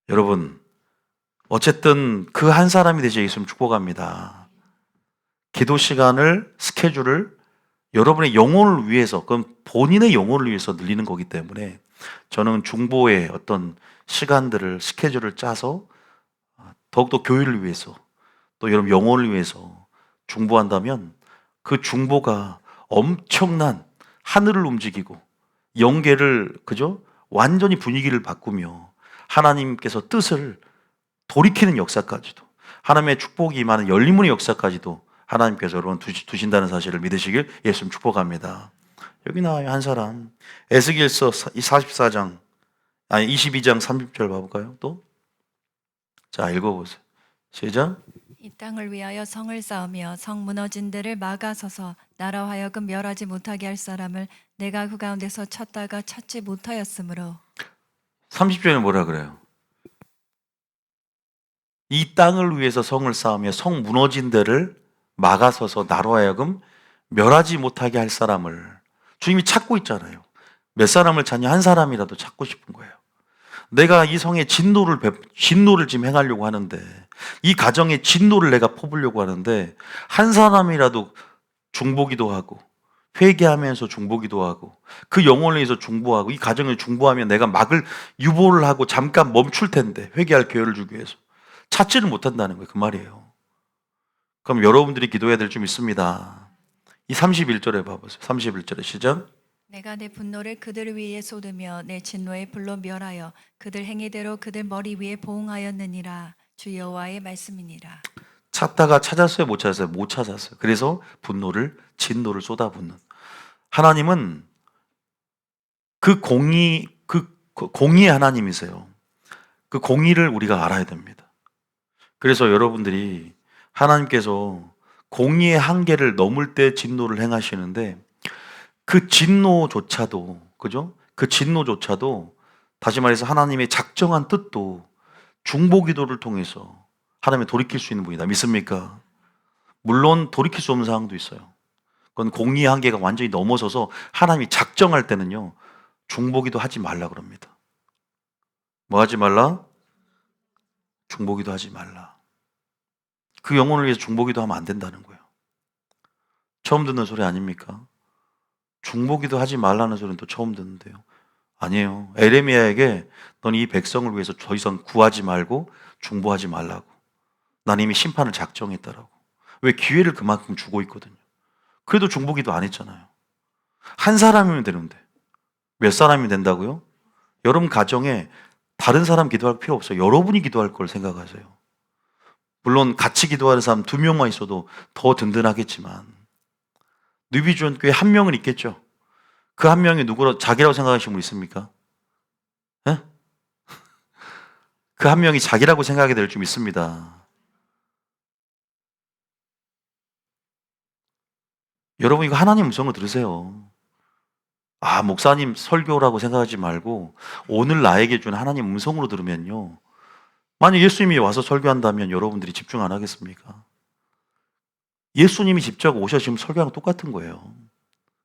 여러분, 어쨌든 그 한 사람이 되지 예수님 축복합니다. 기도 시간을, 스케줄을 여러분의 영혼을 위해서, 그럼 본인의 영혼을 위해서 늘리는 거기 때문에 저는 중보의 어떤 시간들을, 스케줄을 짜서 더욱더 교회를 위해서 또 여러분 영혼을 위해서 중보한다면 그 중보가 엄청난 하늘을 움직이고 영계를, 그죠? 완전히 분위기를 바꾸며 하나님께서 뜻을 돌이키는 역사까지도, 하나님의 축복이 임하는 열리문의 역사까지도 하나님께서 여러분 두신다는 사실을 믿으시길 예수님 축복합니다. 여기 나와요, 한 사람. 에스겔서 44장, 아니 22장 30절 봐볼까요? 또? 자, 읽어보세요. 시작. 이 땅을 위하여 성을 쌓으며 성 무너진 데를 막아서서 나로 하여금 멸하지 못하게 할 사람을 내가 그 가운데서 찾다가 찾지 못하였으므로 30절에 뭐라 그래요? 이 땅을 위해서 성을 쌓으며 성 무너진 데를 막아서서 나로 하여금 멸하지 못하게 할 사람을 주님이 찾고 있잖아요. 몇 사람을 찾냐? 한 사람이라도 찾고 싶은 거예요. 내가 이 성에 진노를 지금 행하려고 하는데, 이 가정에 진노를 내가 퍼부려고 하는데, 한 사람이라도 중보기도 하고 회개하면서 중보기도 하고 그 영혼을 위해서 중보하고 이 가정을 중보하면 내가 막을 유보를 하고 잠깐 멈출 텐데, 회개할 기회를 주기 위해서 찾지를 못한다는 거예요. 그 말이에요. 그럼 여러분들이 기도해야 될 점 있습니다. 이 31절에 봐보세요. 31절에 시작. 내가 내 분노를 그들 위에 쏟으며 내 진노의 불로 멸하여 그들 행위대로 그들 머리 위에 보응하였느니라. 주 여호와의 말씀이니라. 찾다가 찾았어요? 못 찾았어요? 못 찾았어요. 그래서 진노를 쏟아붓는. 하나님은 그 공의의 하나님이세요. 그 공의를 우리가 알아야 됩니다. 그래서 여러분들이 하나님께서 공의의 한계를 넘을 때 진노를 행하시는데, 그 진노조차도, 그죠? 그 진노조차도 다시 말해서 하나님의 작정한 뜻도 중보 기도를 통해서 하나님이 돌이킬 수 있는 분이다. 믿습니까? 물론 돌이킬 수 없는 상황도 있어요. 그건 공의의 한계가 완전히 넘어서서 하나님이 작정할 때는요, 중보 기도 하지 말라 그럽니다. 뭐 하지 말라? 중보 기도 하지 말라. 그 영혼을 위해서 중보 기도 하면 안 된다는 거예요. 처음 듣는 소리 아닙니까? 중보기도 하지 말라는 소리는 또 처음 듣는데요. 아니에요. 에레미야에게 넌 이 백성을 위해서 더 이상 구하지 말고 중보하지 말라고. 난 이미 심판을 작정했다라고. 왜? 기회를 그만큼 주고 있거든요. 그래도 중보기도 안 했잖아요. 한 사람이면 되는데 몇 사람이 된다고요? 여러분 가정에 다른 사람 기도할 필요 없어요. 여러분이 기도할 걸 생각하세요. 물론 같이 기도하는 사람 2명만 있어도 더 든든하겠지만 뉴비주원 교회 한 명은 있겠죠. 그 한 명이 누구로 자기라고 생각하시는 분 있습니까? 예? 그 한 명이 자기라고 생각하게 될 줄 믿습니다. 여러분 이거 하나님 음성을 들으세요. 아, 목사님 설교라고 생각하지 말고 오늘 나에게 준 하나님 음성으로 들으면요, 만약 예수님이 와서 설교한다면 여러분들이 집중 안 하겠습니까? 예수님이 직접 오셔서 설교하는 똑같은 거예요.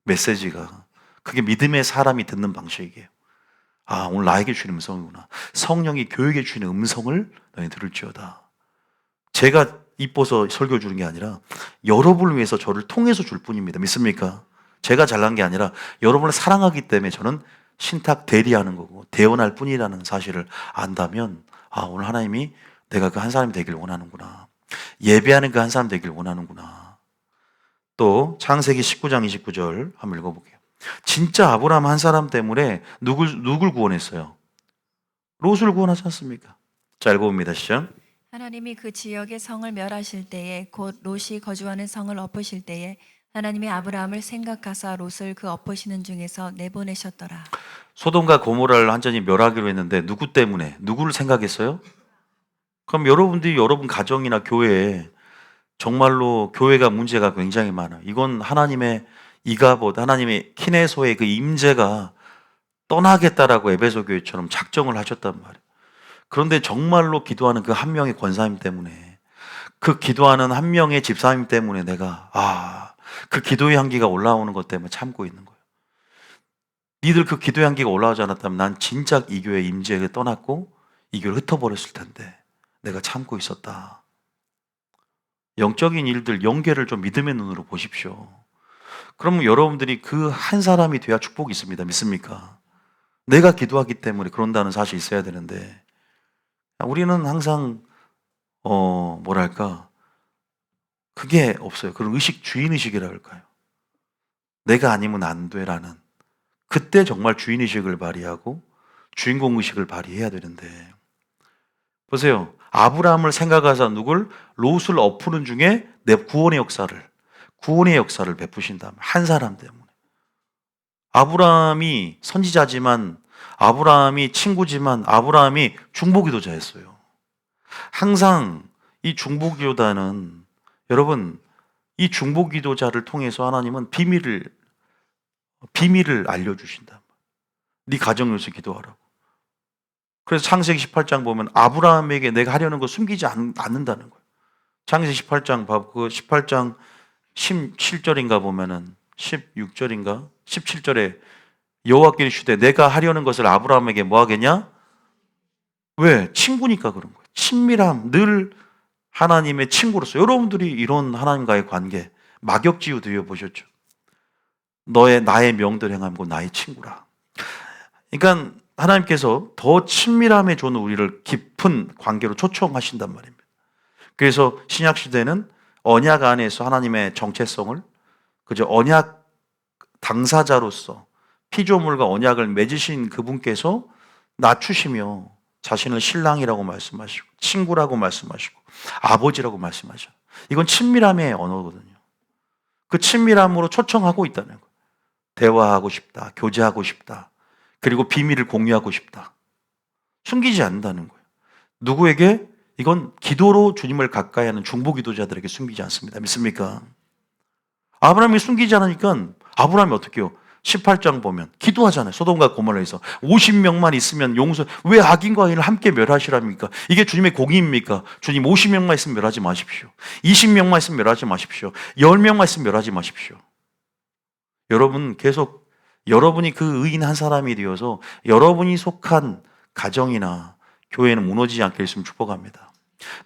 메시지가. 그게 믿음의 사람이 듣는 방식이에요. 아, 오늘 나에게 주는 음성이구나. 성령이 교회에게 주는 음성을 너희 들을지어다. 제가 이뻐서 설교 주는 게 아니라 여러분을 위해서 저를 통해서 줄 뿐입니다. 믿습니까? 제가 잘난 게 아니라 여러분을 사랑하기 때문에 저는 신탁 대리하는 거고 대언할 뿐이라는 사실을 안다면, 아, 오늘 하나님이 내가 그 한 사람이 되길 원하는구나. 예배하는 그 한 사람 되길 원하는구나. 또 창세기 19장 29절 한번 읽어볼게요. 진짜 아브라함 한 사람 때문에 누굴 구원했어요? 롯을 구원하지 않습니까? 자, 읽어봅니다. 시작. 하나님이 그 지역의 성을 멸하실 때에 곧 롯이 거주하는 성을 엎으실 때에 하나님이 아브라함을 생각하사 롯을 그 엎으시는 중에서 내보내셨더라. 소돔과 고모라를 완전히 멸하기로 했는데 누구 때문에? 누구를 생각했어요? 그럼 여러분들이 여러분 가정이나 교회에 정말로 교회가 문제가 굉장히 많아요. 이건 하나님의 이가봇, 하나님의 키네소의 그 임재가 떠나겠다라고 에베소 교회처럼 작정을 하셨단 말이에요. 그런데 정말로 기도하는 그 한 명의 권사님 때문에, 그 기도하는 한 명의 집사님 때문에 내가 그 기도의 향기가 올라오는 것 때문에 참고 있는 거예요. 니들 그 기도의 향기가 올라오지 않았다면 난 진작 이 교회 임재에 떠났고 이 교회를 흩어버렸을 텐데 내가 참고 있었다. 영적인 일들, 영계를 좀 믿음의 눈으로 보십시오. 그러면 여러분들이 그 한 사람이 돼야 축복이 있습니다. 믿습니까? 내가 기도하기 때문에 그런다는 사실이 있어야 되는데, 우리는 항상 그게 없어요. 그런 주인의식이라 할까요? 내가 아니면 안 돼라는, 그때 정말 주인의식을 발휘하고 주인공의식을 발휘해야 되는데, 보세요. 아브라함을 생각하사 누굴? 롯을 엎으는 중에 내 구원의 역사를 베푸신다. 한 사람 때문에. 아브라함이 선지자지만, 아브라함이 친구지만, 아브라함이 중보기도자였어요. 항상 이 중보기도자는, 여러분, 이 중보기도자를 통해서 하나님은 비밀을 알려주신다. 네 가정을 위해서 기도하라고. 그래서 창세기 18장 보면 아브라함에게 내가 하려는 거 숨기지 않는다는 거예요. 창세기 18장, 그 18장 17절인가 보면은 16절인가 17절에 여호와께 이르시되 내가 하려는 것을 아브라함에게 뭐 하겠냐? 왜? 친구니까 그런 거예요. 친밀함, 늘 하나님의 친구로서. 여러분들이 이런 하나님과의 관계 막역지유 드려보셨죠? 나의 명들 행함고 나의 친구라. 그러니까 하나님께서 더 친밀함에 좋은 우리를 깊은 관계로 초청하신단 말입니다. 그래서 신약 시대는 언약 안에서 하나님의 정체성을 그저 언약 당사자로서 피조물과 언약을 맺으신 그분께서 낮추시며 자신을 신랑이라고 말씀하시고 친구라고 말씀하시고 아버지라고 말씀하셔. 이건 친밀함의 언어거든요. 그 친밀함으로 초청하고 있다는 거예요. 대화하고 싶다, 교제하고 싶다, 그리고 비밀을 공유하고 싶다. 숨기지 않는다는 거예요. 누구에게? 이건 기도로 주님을 가까이 하는 중보기도자들에게 숨기지 않습니다. 믿습니까? 아브라함이 숨기지 않으니까 아브라함이 어떻게 해요? 18장 보면 기도하잖아요. 소돔과 고모라에서 50명만 있으면 왜 악인과 악인을 함께 멸하시랍니까? 이게 주님의 공의입니까? 주님 50명만 있으면 멸하지 마십시오. 20명만 있으면 멸하지 마십시오. 10명만 있으면 멸하지 마십시오. 여러분 계속 여러분이 그 의인 한 사람이 되어서 여러분이 속한 가정이나 교회는 무너지지 않게 했으면 축복합니다.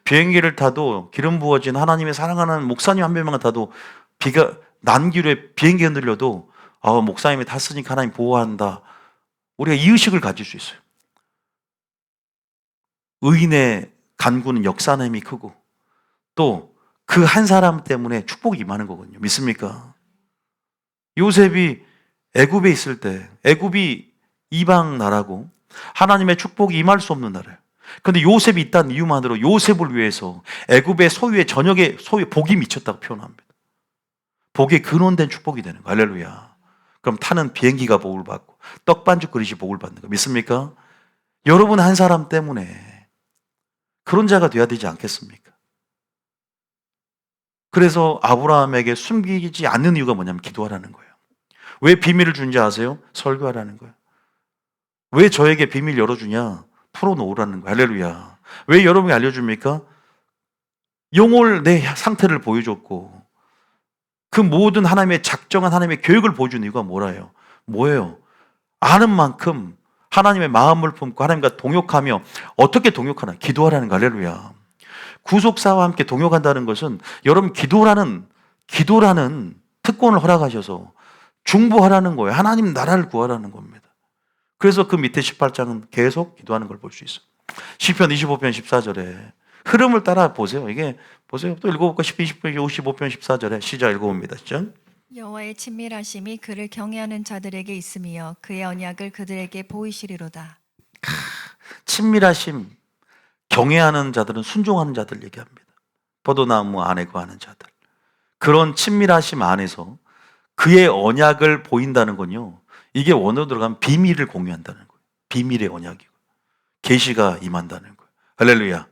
비행기를 타도 기름 부어진 하나님의 사랑하는 목사님 한 명만 타도 비가 난길에 비행기 흔들려도 목사님이 탔으니까 하나님 보호한다. 우리가 이 의식을 가질 수 있어요. 의인의 간구는 역사는 힘이 크고 또 그 한 사람 때문에 축복이 임하는 거거든요. 믿습니까? 요셉이 애굽에 있을 때 애굽이 이방 나라고 하나님의 축복이 임할 수 없는 나라예요. 그런데 요셉이 있다는 이유만으로 요셉을 위해서 애굽의 소유의 전역에 복이 미쳤다고 표현합니다. 복의 근원된 축복이 되는 거예요. 할렐루야. 그럼 타는 비행기가 복을 받고 떡반죽 그릇이 복을 받는 거 믿습니까? 여러분 한 사람 때문에 그런 자가 돼야 되지 않겠습니까? 그래서 아브라함에게 숨기지 않는 이유가 뭐냐면 기도하라는 거예요. 왜 비밀을 준지 아세요? 설교하라는 거예요. 왜 저에게 비밀 열어주냐? 풀어놓으라는 거예요. 할렐루야. 왜 여러분이 알려줍니까? 영월 내 상태를 보여줬고 그 모든 하나님의 작정한 하나님의 계획을 보여준 이유가 뭐예요? 아는 만큼 하나님의 마음을 품고 하나님과 동역하며 어떻게 동역하나? 기도하라는 거. 할렐루야. 구속사와 함께 동역한다는 것은 여러분 기도라는 특권을 허락하셔서 중보하라는 거예요. 하나님 나라를 구하라는 겁니다. 그래서 그 밑에 18장은 계속 기도하는 걸 볼 수 있어요. 시편 25편 14절에 흐름을 따라 보세요. 이게 보세요. 또 읽어볼까? 10편 25편 14절에 시작 읽어봅니다. 시작. 여호와의 친밀하심이 그를 경외하는 자들에게 있으며 그의 언약을 그들에게 보이시리로다. 친밀하심, 경외하는 자들은 순종하는 자들 얘기합니다. 포도나무 안에 거하는 자들. 그런 친밀하심 안에서 그의 언약을 보인다는 건요. 이게 원어로 들어가면 비밀을 공유한다는 거예요. 비밀의 언약이고 계시가 임한다는 거예요. 할렐루야.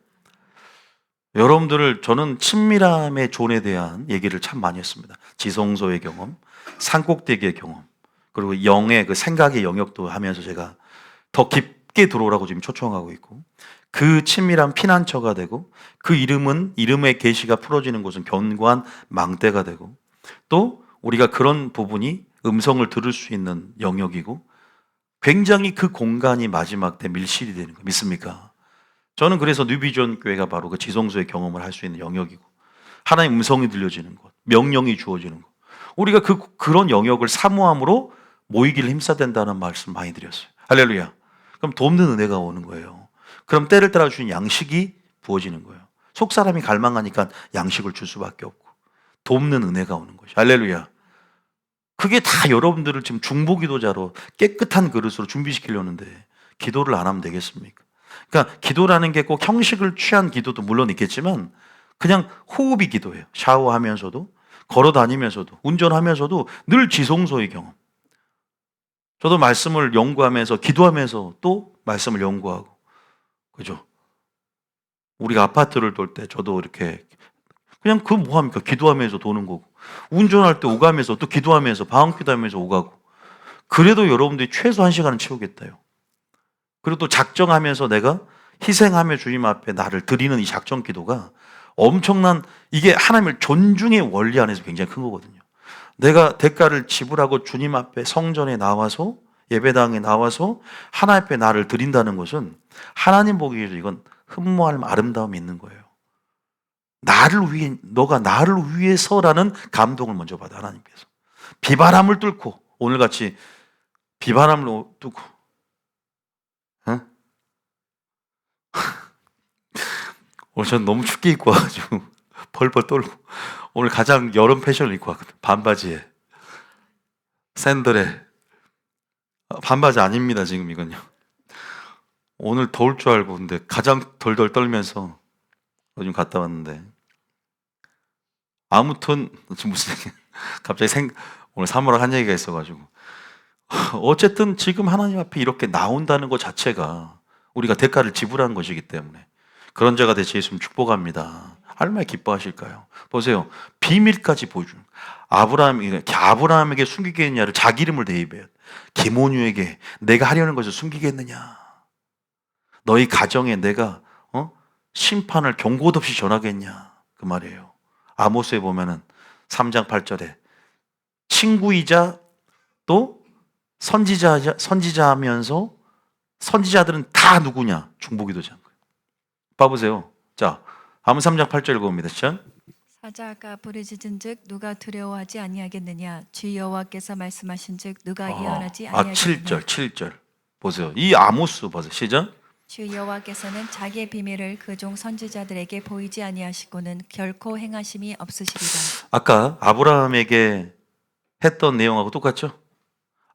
여러분들을 저는 친밀함의 존에 대한 얘기를 참 많이 했습니다. 지성소의 경험, 산꼭대기의 경험, 그리고 영의 그 생각의 영역도 하면서 제가 더 깊게 들어오라고 지금 초청하고 있고 그 친밀한 피난처가 되고 그 이름의 계시가 풀어지는 곳은 견고한 망대가 되고 또 우리가 그런 부분이 음성을 들을 수 있는 영역이고 굉장히 그 공간이 마지막 때 밀실이 되는 거 믿습니까? 저는 그래서 뉴비전 교회가 바로 그 지성소의 경험을 할 수 있는 영역이고 하나님의 음성이 들려지는 곳, 명령이 주어지는 곳. 우리가 그런 영역을 사모함으로 모이기를 힘써야 된다는 말씀 많이 드렸어요. 할렐루야. 그럼 돕는 은혜가 오는 거예요. 그럼 때를 따라 주신 양식이 부어지는 거예요. 속 사람이 갈망하니까 양식을 줄 수밖에 없고 돕는 은혜가 오는 것이. 할렐루야. 그게 다 여러분들을 지금 중보기도자로 깨끗한 그릇으로 준비시키려는데 기도를 안 하면 되겠습니까? 그러니까 기도라는 게 꼭 형식을 취한 기도도 물론 있겠지만 그냥 호흡이 기도예요. 샤워하면서도, 걸어 다니면서도, 운전하면서도 늘 지성소의 경험. 저도 말씀을 연구하면서 기도하면서 또 말씀을 연구하고, 그죠? 우리가 아파트를 돌 때 저도 이렇게 그냥 그 뭐 합니까? 기도하면서 도는 거고, 운전할 때 오가면서 또 기도하면서 방언기도 하면서 오가고. 그래도 여러분들이 최소 1시간은 채우겠다요. 그리고 또 작정하면서 내가 희생하며 주님 앞에 나를 드리는 이 작정 기도가 엄청난, 이게 하나님을 존중의 원리 안에서 굉장히 큰 거거든요. 내가 대가를 지불하고 주님 앞에 성전에 나와서, 예배당에 나와서 하나님 앞에 나를 드린다는 것은 하나님 보기에도 이건 흠모할 아름다움이 있는 거예요. 나를 위해, 너가 나를 위해서라는 감동을 먼저 받아, 하나님께서. 비바람을 뚫고, 오늘같이 비바람을 뚫고, 어? 오늘 전 너무 춥게 입고 와가지고 벌벌 떨고, 오늘 가장 여름 패션을 입고 왔거든. 반바지에 샌들에. 반바지 아닙니다 지금 이건요. 오늘 더울 줄 알고 근데 가장 덜덜 떨면서 요즘 갔다 왔는데, 아무튼 지금 무슨 얘기 갑자기 오늘 사모랑 한 얘기가 있어가지고, 어쨌든 지금 하나님 앞에 이렇게 나온다는 것 자체가 우리가 대가를 지불한 것이기 때문에 그런 자가 되시 있으면 축복합니다. 얼마나 기뻐하실까요? 보세요. 비밀까지 보여주는, 아브라함에게 숨기겠느냐를 자기 이름을 대입해요. 기모뉴에게 내가 하려는 것을 숨기겠느냐? 너희 가정에 내가 심판을 경고도 없이 전하겠냐? 그 말이에요. 아모스에 보면은 3장 8절에 친구이자 또 선지자하면서, 선지자들은 다 누구냐? 중보기도자인 거예요. 봐보세요. 자, 아무 3장 8절 읽어봅니다. 시작. 사자가 부르짖은즉 누가 두려워하지 아니하겠느냐? 주 여호와께서 말씀하신즉 누가 예언하지 아니하겠느냐? 7절 보세요. 이 아모스 보세요. 시작. 주 여호와께서는 자기의 비밀을 그종 선지자들에게 보이지 아니하시고는 결코 행하심이 없으시리라. 아까 아브라함에게 했던 내용하고 똑같죠?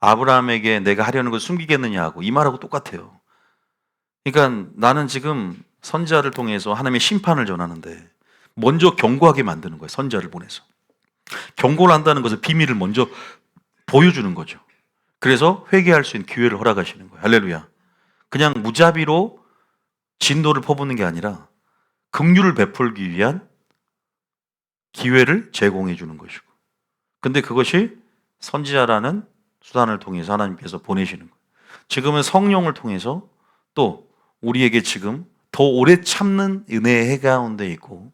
아브라함에게 내가 하려는 걸 숨기겠느냐 하고 이 말하고 똑같아요. 그러니까 나는 지금 선지자를 통해서 하나님의 심판을 전하는데 먼저 경고하게 만드는 거예요. 선지자를 보내서. 경고를 한다는 것은 비밀을 먼저 보여주는 거죠. 그래서 회개할 수 있는 기회를 허락하시는 거예요. 할렐루야. 그냥 무자비로 진도를 퍼붓는 게 아니라 긍휼을 베풀기 위한 기회를 제공해 주는 것이고, 근데 그것이 선지자라는 수단을 통해서 하나님께서 보내시는 거예요. 지금은 성령을 통해서 또 우리에게 지금 더 오래 참는 은혜의 가운데 있고,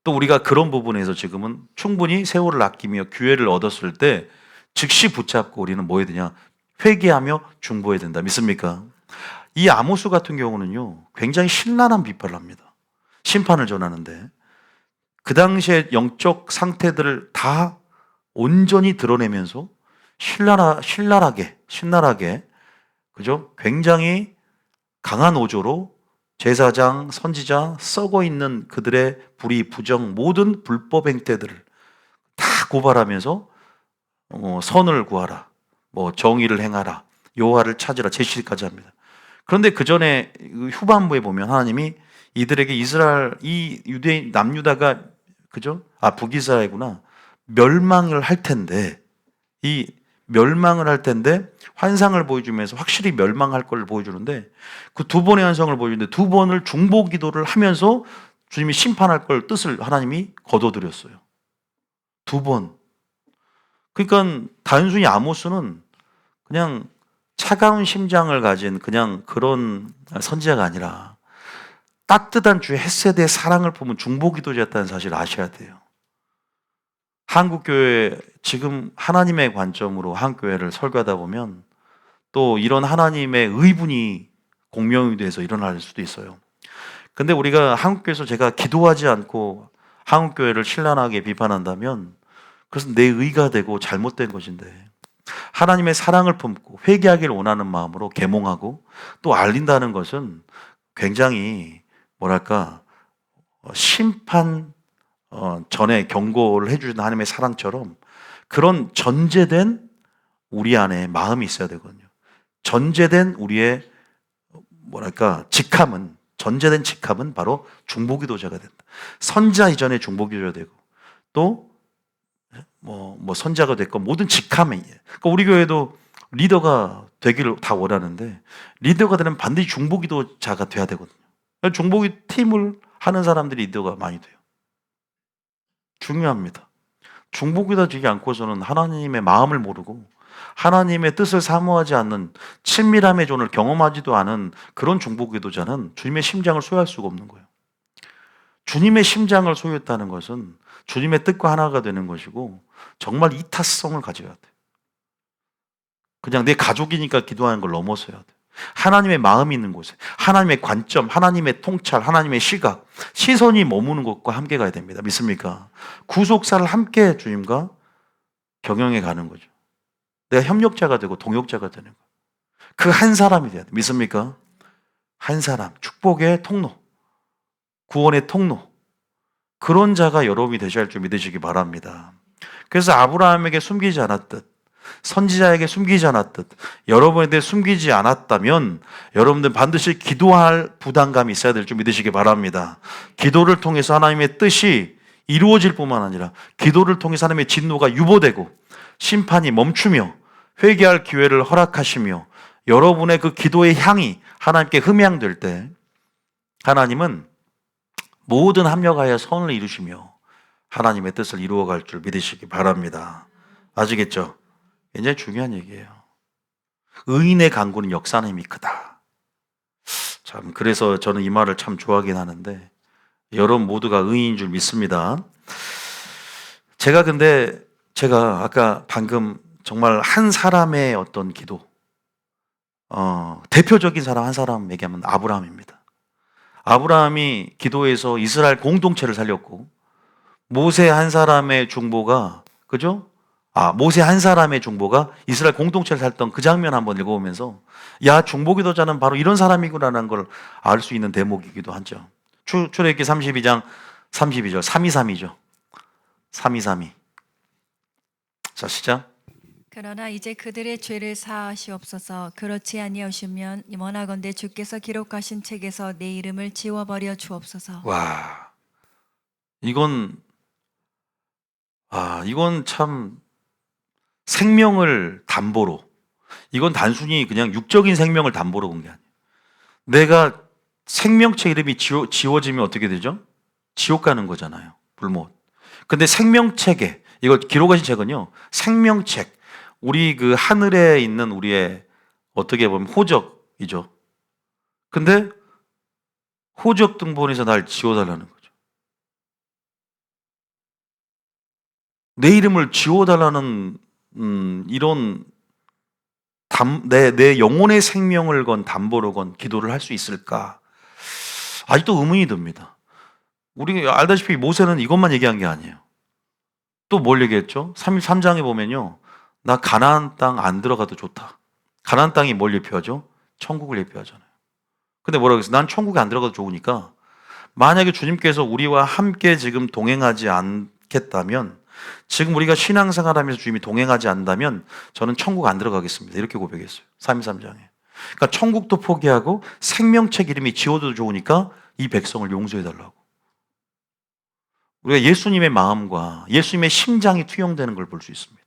또 우리가 그런 부분에서 지금은 충분히 세월을 아끼며 기회를 얻었을 때 즉시 붙잡고 우리는 뭐 해야 되냐? 회개하며 중보해야 된다. 믿습니까? 이 아모스 같은 경우는요, 굉장히 신랄한 비판을 합니다. 심판을 전하는데 그 당시의 영적 상태들을 다 온전히 드러내면서 신랄하게, 그죠? 굉장히 강한 어조로 제사장, 선지자, 썩어 있는 그들의 불의, 부정, 모든 불법 행태들을 다 고발하면서 선을 구하라, 뭐 정의를 행하라, 여호와를 찾으라 제시까지 합니다. 그런데 그 전에 후반부에 보면 하나님이 이들에게 이 유대인 남유다가, 그죠? 북이스라엘구나. 멸망을 할 텐데 환상을 보여주면서 확실히 멸망할 걸 보여주는데, 그 두 번의 환상을 보여주는데 두 번을 중보 기도를 하면서 주님이 심판할 걸 뜻을 하나님이 거둬들였어요. 두 번. 그러니까 단순히 아모스는 그냥 차가운 심장을 가진 그냥 그런 선지자가 아니라 따뜻한 주의 헷세대의 사랑을 품은 중보 기도자였다는 사실을 아셔야 돼요. 한국교회 지금 하나님의 관점으로 한국교회를 설교하다 보면 또 이런 하나님의 의분이 공명이 돼서 일어날 수도 있어요. 근데 우리가 한국교회에서 제가 기도하지 않고 한국교회를 신랄하게 비판한다면 그것은 내 의가 되고 잘못된 것인데, 하나님의 사랑을 품고 회개하기를 원하는 마음으로 계몽하고 또 알린다는 것은 굉장히 심판 전에 경고를 해주는 하나님의 사랑처럼 그런 전제된 우리 안에 마음이 있어야 되거든요. 전제된 우리의 뭐랄까 직함은 전제된 직함은 바로 중보기도자가 된다. 선자 이전에 중보기도자 되고 또 뭐 선자가 됐고 모든 직함이 그러니까 우리 교회도 리더가 되기를 다 원하는데 리더가 되면 반드시 중보기도자가 돼야 되거든요. 중보기 팀을 하는 사람들이 리더가 많이 돼요. 중요합니다. 중보기도가 되지 않고서는 하나님의 마음을 모르고 하나님의 뜻을 사모하지 않는 친밀함의 존을 경험하지도 않은 그런 중보기도자는 주님의 심장을 소유할 수가 없는 거예요. 주님의 심장을 소유했다는 것은 주님의 뜻과 하나가 되는 것이고 정말 이타성을 가져야 돼요. 그냥 내 가족이니까 기도하는 걸 넘어서야 돼요. 하나님의 마음이 있는 곳에 하나님의 관점, 하나님의 통찰, 하나님의 시각, 시선이 머무는 곳과 함께 가야 됩니다. 믿습니까? 구속사를 함께 주님과 경영해 가는 거죠. 내가 협력자가 되고 동역자가 되는 거예요. 그 한 사람이 돼야 돼. 믿습니까? 한 사람, 축복의 통로, 구원의 통로. 그런 자가 여러분이 되셔야 할 줄 믿으시기 바랍니다. 그래서 아브라함에게 숨기지 않았듯, 선지자에게 숨기지 않았듯, 여러분에 대해 숨기지 않았다면 여러분들 반드시 기도할 부담감이 있어야 될 줄 믿으시기 바랍니다. 기도를 통해서 하나님의 뜻이 이루어질 뿐만 아니라 기도를 통해서 하나님의 진노가 유보되고 심판이 멈추며 회개할 기회를 허락하시며 여러분의 그 기도의 향이 하나님께 흠향될 때 하나님은 모든 합력하여 선을 이루시며 하나님의 뜻을 이루어갈 줄 믿으시기 바랍니다. 아시겠죠? 굉장히 중요한 얘기예요. 의인의 간구는 역사는 힘이 크다. 참 그래서 저는 이 말을 참 좋아하긴 하는데 여러분 모두가 의인인 줄 믿습니다. 제가 아까 방금 정말 한 사람의 어떤 기도, 대표적인 사람 한 사람 얘기하면 아브라함입니다. 아브라함이 기도해서 이스라엘 공동체를 살렸고 모세 한 사람의 중보가 그죠? 모세 한 사람의 중보가 이스라엘 공동체를 살던 그 장면 한번 읽어보면서 야 중보기도자는 바로 이런 사람이구나라는 걸 알 수 있는 대목이기도 하죠. 출애굽기 32장 32절 323이죠. 323이. 자 시작. 그러나 이제 그들의 죄를 사하시옵소서. 그렇지 아니하시면 원하건대 주께서 기록하신 책에서 내 이름을 지워버려 주옵소서. 와, 이건 참 생명을 담보로, 이건 단순히 그냥 육적인 생명을 담보로 본 게 아니에요. 내가 생명체 이름이 지워지면 어떻게 되죠? 지옥 가는 거잖아요. 불못. 근데 생명책에, 이거 기록하신 책은요, 생명책, 우리 그 하늘에 있는 우리의 어떻게 보면 호적이죠. 근데 호적 등본에서 날 지워달라는 거죠. 내 이름을 지워달라는 이런 내 영혼의 생명을 건 담보로 건 기도를 할 수 있을까? 아직도 의문이 듭니다. 우리 알다시피 모세는 이것만 얘기한 게 아니에요. 또 뭘 얘기했죠? 3장에 보면요. 나 가나안 땅 안 들어가도 좋다. 가나안 땅이 뭘 예표하죠? 천국을 예표하잖아요. 근데 뭐라고 했어요? 난 천국에 안 들어가도 좋으니까 만약에 주님께서 우리와 함께 지금 동행하지 않겠다면 지금 우리가 신앙생활하면서 주님이 동행하지 않는다면 저는 천국 안 들어가겠습니다. 이렇게 고백했어요. 3장에. 그러니까 천국도 포기하고 생명책 이름이 지워도 좋으니까 이 백성을 용서해달라고. 우리가 예수님의 마음과 예수님의 심장이 투영되는 걸 볼 수 있습니다.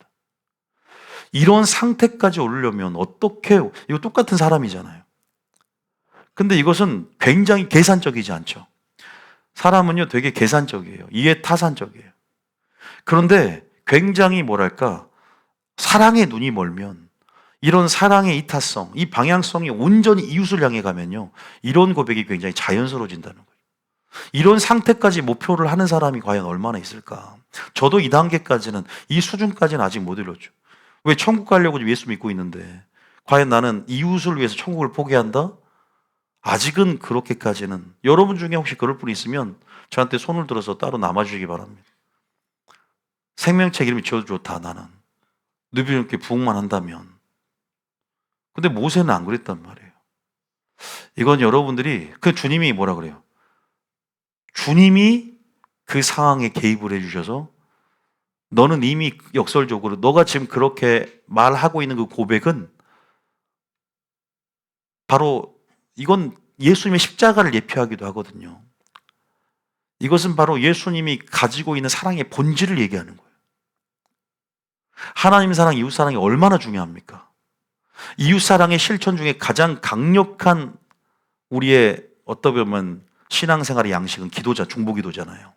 이런 상태까지 오르려면 어떻게, 이거 똑같은 사람이잖아요. 근데 이것은 굉장히 계산적이지 않죠. 사람은요 되게 계산적이에요. 이해타산적이에요. 그런데 굉장히 뭐랄까 사랑의 눈이 멀면 이런 사랑의 이타성, 이 방향성이 온전히 이웃을 향해 가면요 이런 고백이 굉장히 자연스러워진다는 거예요. 이런 상태까지 목표를 하는 사람이 과연 얼마나 있을까? 저도 이 단계까지는, 이 수준까지는 아직 못 이뤘죠. 왜 천국 가려고 예수 믿고 있는데 과연 나는 이웃을 위해서 천국을 포기한다? 아직은 그렇게까지는. 여러분 중에 혹시 그럴 분 있으면 저한테 손을 들어서 따로 남아주시기 바랍니다. 생명책 이름이 지어도 좋다 나는. 누비님께 부흥만 한다면. 근데 모세는 안 그랬단 말이에요. 이건 여러분들이, 그 주님이 뭐라 그래요? 주님이 그 상황에 개입을 해주셔서 너는 이미 역설적으로 너가 지금 그렇게 말하고 있는 그 고백은 바로 이건 예수님의 십자가를 예표하기도 하거든요. 이것은 바로 예수님이 가지고 있는 사랑의 본질을 얘기하는 거예요. 하나님 사랑, 이웃 사랑이 얼마나 중요합니까? 이웃 사랑의 실천 중에 가장 강력한 우리의 어떻게 보면 신앙생활의 양식은 기도자, 중보기도잖아요.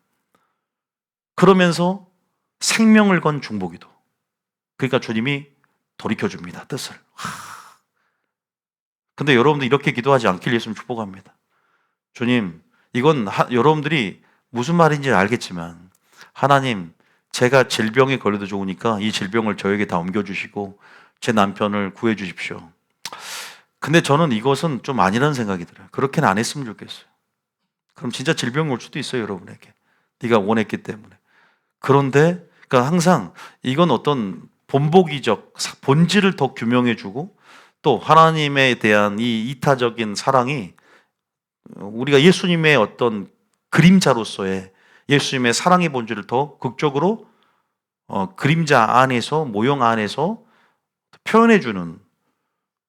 그러면서 생명을 건 중보기도. 그러니까 주님이 돌이켜줍니다, 뜻을. 근데 여러분들 이렇게 기도하지 않길 예수님 축복합니다. 주님, 이건 여러분들이 무슨 말인지 알겠지만, 하나님, 제가 질병에 걸려도 좋으니까 이 질병을 저에게 다 옮겨주시고 제 남편을 구해주십시오. 근데 저는 이것은 좀 아니라는 생각이 들어요. 그렇게는 안 했으면 좋겠어요. 그럼 진짜 질병이 올 수도 있어요, 여러분에게. 네가 원했기 때문에. 그런데 그러니까 항상 이건 어떤 본보기적 본질을 더 규명해주고 또 하나님에 대한 이 이타적인 사랑이 우리가 예수님의 어떤 그림자로서의 예수님의 사랑의 본질을 더 극적으로 그림자 안에서 모형 안에서 표현해주는,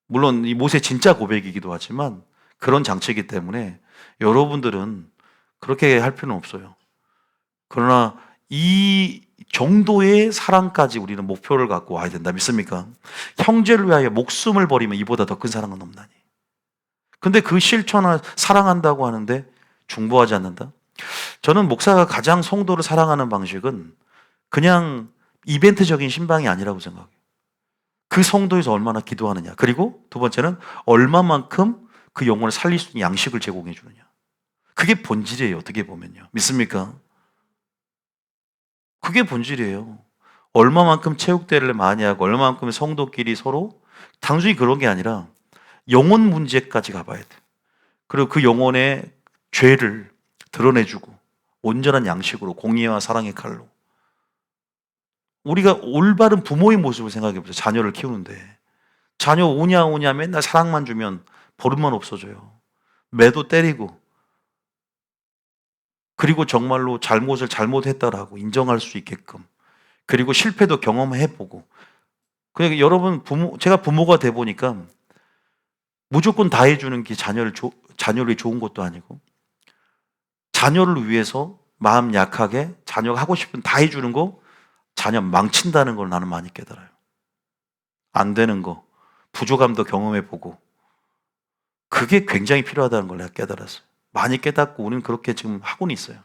물론 이 모세 진짜 고백이기도 하지만 그런 장치이기 때문에 여러분들은 그렇게 할 필요는 없어요. 그러나 이 정도의 사랑까지 우리는 목표를 갖고 와야 된다. 믿습니까? 형제를 위하여 목숨을 버리면 이보다 더 큰 사랑은 없나니. 근데 그 실천을 사랑한다고 하는데 중보하지 않는다? 저는 목사가 가장 성도를 사랑하는 방식은 그냥 이벤트적인 신방이 아니라고 생각해요. 그 성도에서 얼마나 기도하느냐. 그리고 두 번째는 얼마만큼 그 영혼을 살릴 수 있는 양식을 제공해 주느냐. 그게 본질이에요, 어떻게 보면요. 믿습니까? 그게 본질이에요. 얼마만큼 체육대회를 많이 하고 얼마만큼 성도끼리 서로 단순히 그런 게 아니라 영혼 문제까지 가봐야 돼. 그리고 그 영혼의 죄를 드러내주고 온전한 양식으로 공의와 사랑의 칼로. 우리가 올바른 부모의 모습을 생각해 보세요. 자녀를 키우는데 자녀 오냐 맨날 사랑만 주면 버릇만 없어져요. 매도 때리고 그리고 정말로 잘못을 잘못했다라고 인정할 수 있게끔, 그리고 실패도 경험해보고. 그러니까 여러분 제가 부모가 돼 보니까 무조건 다 해주는 게 자녀를 위해 좋은 것도 아니고, 자녀를 위해서 마음 약하게 자녀가 하고 싶은 다 해주는 거 자녀 망친다는 걸 나는 많이 깨달아요. 안 되는 거, 부족함도 경험해보고, 그게 굉장히 필요하다는 걸 내가 깨달았어요. 많이 깨닫고 우리는 그렇게 지금 하고는 있어요.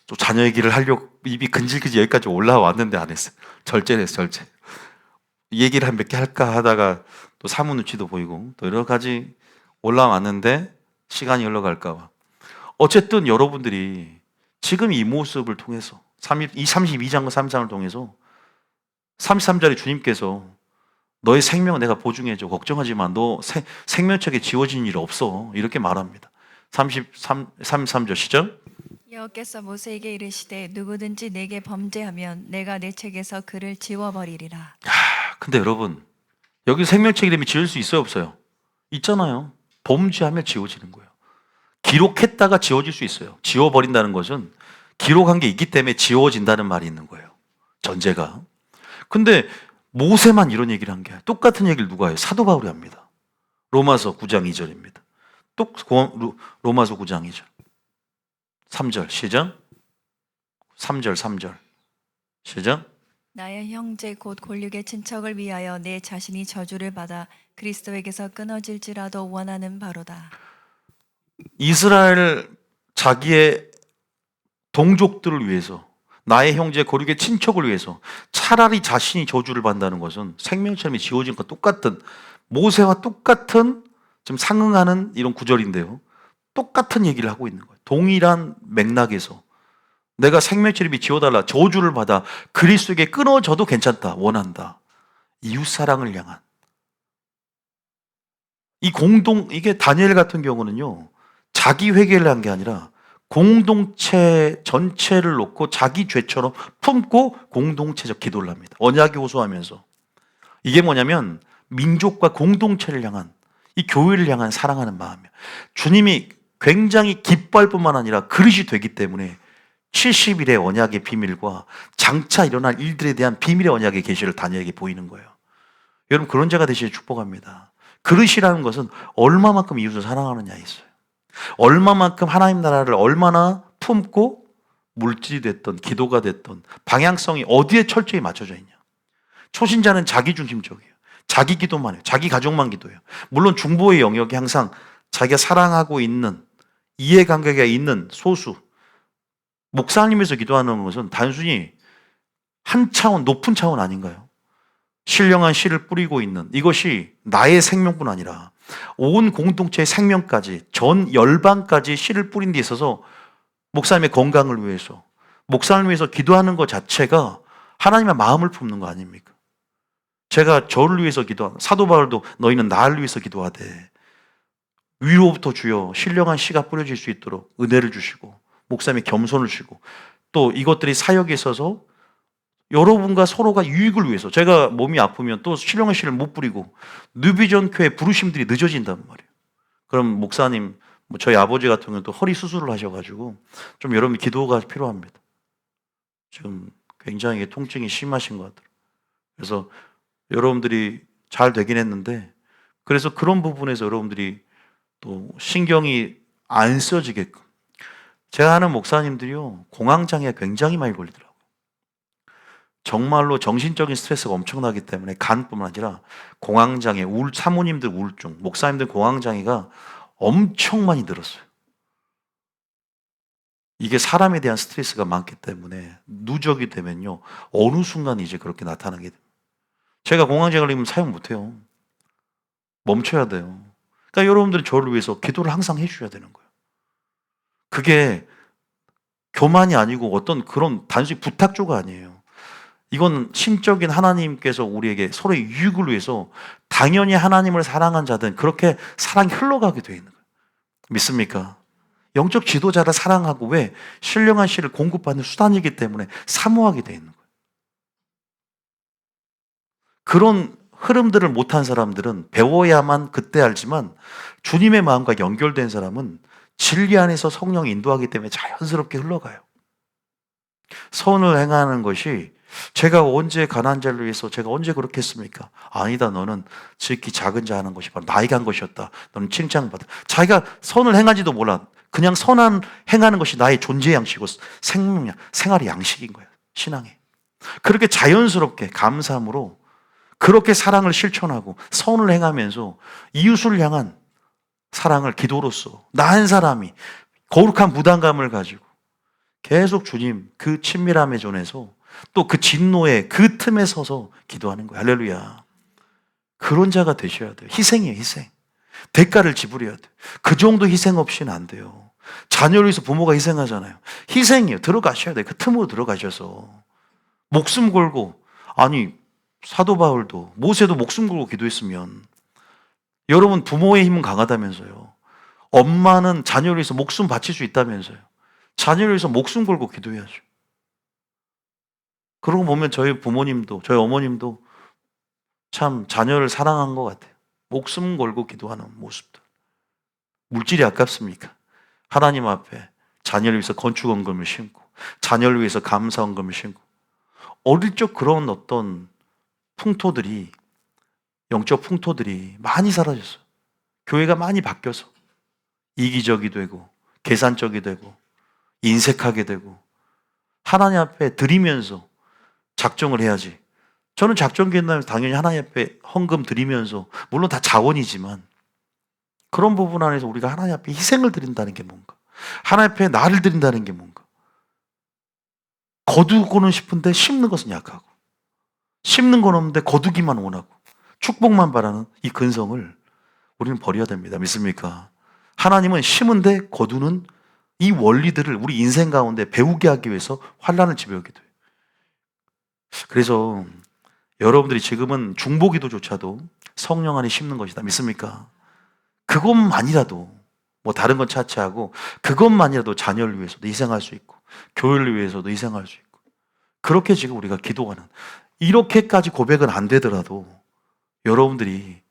또 자녀 얘기를 하려고 입이 근질근질 여기까지 올라왔는데 안 했어요. 절제했어요, 절제. 이 얘기를 한 몇 개 할까 하다가 또 사무 눈치도 보이고 또 여러 가지 올라왔는데 시간이 흘러갈까 봐. 어쨌든 여러분들이 지금 이 모습을 통해서 32장과 33장을 통해서 33절에 주님께서 너의 생명을 내가 보증해줘. 걱정하지 마. 너 생명책에 지워진 일 없어. 이렇게 말합니다. 33절 시작. 여호께서 모세에게 이르시되 누구든지 내게 범죄하면 내가 내 책에서 그를 지워버리리라. 근데 여러분, 여기 생명책 이름이 지울 수 있어요, 없어요? 있잖아요. 범죄하면 지워지는 거예요. 기록했다가 지워질 수 있어요. 지워버린다는 것은 기록한 게 있기 때문에 지워진다는 말이 있는 거예요. 전제가. 근데 모세만 이런 얘기를 한 게 아니라 똑같은 얘기를 누가 해요? 사도 바울이 합니다. 로마서 9장 2절입니다. 로마서 9장 2절. 3절 시작. 3절 시작. 나의 형제 곧 골육의 친척을 위하여 내 자신이 저주를 받아 그리스도에게서 끊어질지라도 원하는 바로다. 이스라엘 자기의 동족들을 위해서, 나의 형제 고륙의 친척을 위해서 차라리 자신이 저주를 받는다는 것은 생명처럼 지워진 것과 똑같은, 모세와 똑같은 좀 상응하는 이런 구절인데요. 똑같은 얘기를 하고 있는 거예요. 동일한 맥락에서 내가 생명체를 지워달라, 저주를 받아 그리스도에게 끊어져도 괜찮다, 원한다. 이웃사랑을 향한 이게 다니엘 같은 경우는요, 자기 회개를 한 게 아니라 공동체 전체를 놓고 자기 죄처럼 품고 공동체적 기도를 합니다. 언약에 호소하면서. 이게 뭐냐면 민족과 공동체를 향한, 이 교회를 향한 사랑하는 마음이에요. 주님이 굉장히 기뻐할 뿐만 아니라 그릇이 되기 때문에 70일의 언약의 비밀과 장차 일어날 일들에 대한 비밀의 언약의 계시를 다니엘에게 보이는 거예요. 여러분, 그런 자가 되시길 축복합니다. 그릇이라는 것은 얼마만큼 이웃을 사랑하느냐에 있어요. 얼마만큼 하나님 나라를 얼마나 품고 물질이 됐던 기도가 됐던 방향성이 어디에 철저히 맞춰져 있냐. 초신자는 자기중심적이에요. 자기 기도만 해요. 자기 가족만 기도해요. 물론 중보의 영역이 항상 자기가 사랑하고 있는 이해관계가 있는 소수 목사님에서 기도하는 것은 단순히 한 차원 높은 차원 아닌가요? 신령한 씨를 뿌리고 있는 이것이 나의 생명뿐 아니라 온 공동체의 생명까지 전 열방까지 씨를 뿌린 데 있어서 목사님의 건강을 위해서 목사님을 위해서 기도하는 것 자체가 하나님의 마음을 품는 거 아닙니까? 제가 저를 위해서 기도하는 사도 바울도 너희는 나를 위해서 기도하되 위로부터 주여 신령한 씨가 뿌려질 수 있도록 은혜를 주시고 목사님의 겸손을 주시고 또 이것들이 사역에 있어서 여러분과 서로가 유익을 위해서 제가 몸이 아프면 또 신령한 씨를 못 뿌리고 뉴비전 교회 부르심들이 늦어진단 말이에요. 그럼 목사님 저희 아버지 같은 경우는 또 허리 수술을 하셔가지고 좀 여러분 기도가 필요합니다. 지금 굉장히 통증이 심하신 것 같아요. 그래서 여러분들이 잘 되긴 했는데 그래서 그런 부분에서 여러분들이 또 신경이 안 쓰여지게끔 제가 아는 목사님들이요 공황장애가 굉장히 많이 걸리더라고요. 정말로 정신적인 스트레스가 엄청나기 때문에 간뿐만 아니라 공황장애, 사모님들 우울증, 목사님들 공황장애가 엄청 많이 늘었어요. 이게 사람에 대한 스트레스가 많기 때문에 누적이 되면요 어느 순간 이제 그렇게 나타나게 됩니다. 제가 공황장애 걸리면 사용 못해요. 멈춰야 돼요. 그러니까 여러분들이 저를 위해서 기도를 항상 해주셔야 되는 거예요. 그게 교만이 아니고 어떤 그런 단순히 부탁조가 아니에요. 이건 신적인 하나님께서 우리에게 서로의 유익을 위해서 당연히 하나님을 사랑한 자들은 그렇게 사랑이 흘러가게 되어 있는 거예요. 믿습니까? 영적 지도자를 사랑하고 왜? 신령한 씨를 공급받는 수단이기 때문에 사모하게 되어 있는 거예요. 그런 흐름들을 못한 사람들은 배워야만 그때 알지만 주님의 마음과 연결된 사람은 진리 안에서 성령이 인도하기 때문에 자연스럽게 흘러가요. 선을 행하는 것이 제가 언제 가난한 자를 위해서 제가 언제 그렇게 했습니까? 아니다. 너는 지극히 작은 자 하는 것이 바로 나에게 한 것이었다. 너는 칭찬받아. 자기가 선을 행하지도 몰라. 그냥 선한 행하는 것이 나의 존재 양식이고 생활의 양식인 거예요. 신앙에. 그렇게 자연스럽게 감사함으로 그렇게 사랑을 실천하고 선을 행하면서 이웃을 향한 사랑을 기도로서 나 한 사람이 거룩한 부담감을 가지고 계속 주님 그 친밀함에 전해서 또 그 진노의 그 틈에 서서 기도하는 거예요. 할렐루야. 그런 자가 되셔야 돼요. 희생이에요, 희생. 대가를 지불해야 돼요. 그 정도 희생 없이는 안 돼요. 자녀를 위해서 부모가 희생하잖아요. 희생이에요. 들어가셔야 돼요. 그 틈으로 들어가셔서. 목숨 걸고, 아니, 사도 바울도, 모세도 목숨 걸고 기도했으면, 여러분 부모의 힘은 강하다면서요. 엄마는 자녀를 위해서 목숨 바칠 수 있다면서요. 자녀를 위해서 목숨 걸고 기도해야죠. 그러고 보면 저희 부모님도, 저희 어머님도 참 자녀를 사랑한 것 같아요. 목숨 걸고 기도하는 모습들. 물질이 아깝습니까? 하나님 앞에 자녀를 위해서 건축원금을 심고, 자녀를 위해서 감사원금을 심고, 어릴 적 그런 어떤 풍토들이, 영적 풍토들이 많이 사라졌어요. 교회가 많이 바뀌어서 이기적이 되고, 계산적이 되고, 인색하게 되고, 하나님 앞에 드리면서 작정을 해야지. 저는 작정 기한다면 당연히 하나님 앞에 헌금 드리면서, 물론 다 자원이지만, 그런 부분 안에서 우리가 하나님 앞에 희생을 드린다는 게 뭔가? 하나님 앞에 나를 드린다는 게 뭔가? 거두고는 싶은데 심는 것은 약하고, 심는 건 없는데 거두기만 원하고, 축복만 바라는 이 근성을 우리는 버려야 됩니다. 믿습니까? 하나님은 심은데 거두는 이 원리들을 우리 인생 가운데 배우게 하기 위해서 환난을 지배하기도 해요. 그래서 여러분들이 지금은 중보기도조차도 성령 안에 심는 것이다. 믿습니까? 그것만이라도 뭐 다른 건 차치하고 그것만이라도 자녀를 위해서도 희생할 수 있고 교회를 위해서도 희생할 수 있고 그렇게 지금 우리가 기도하는 이렇게까지 고백은 안 되더라도 여러분들이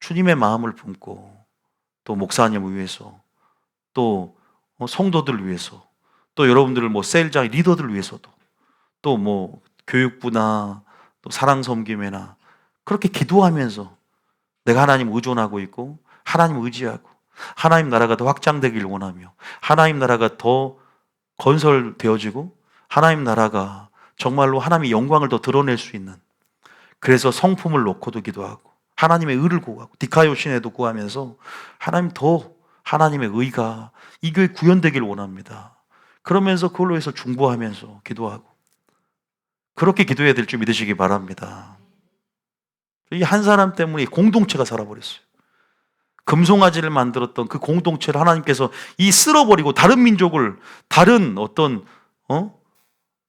주님의 마음을 품고 또 목사님을 위해서 또 성도들을 위해서 또 여러분들을 뭐 셀장 리더들을 위해서도 또 뭐 교육부나 또 사랑 섬김회나 그렇게 기도하면서 내가 하나님 의존하고 있고 하나님 의지하고 하나님 나라가 더 확장되길 원하며 하나님 나라가 더 건설되어지고 하나님 나라가 정말로 하나님의 영광을 더 드러낼 수 있는, 그래서 성품을 놓고도 기도하고 하나님의 의를 구하고 디카요 신에도 구하면서 하나님 더 하나님의 의가 이 교회 구현되길 원합니다. 그러면서 그걸로 해서 중보하면서 기도하고 그렇게 기도해야 될 줄 믿으시기 바랍니다. 이 한 사람 때문에 공동체가 살아버렸어요. 금송아지를 만들었던 그 공동체를 하나님께서 이 쓸어버리고 다른 민족을, 다른 어떤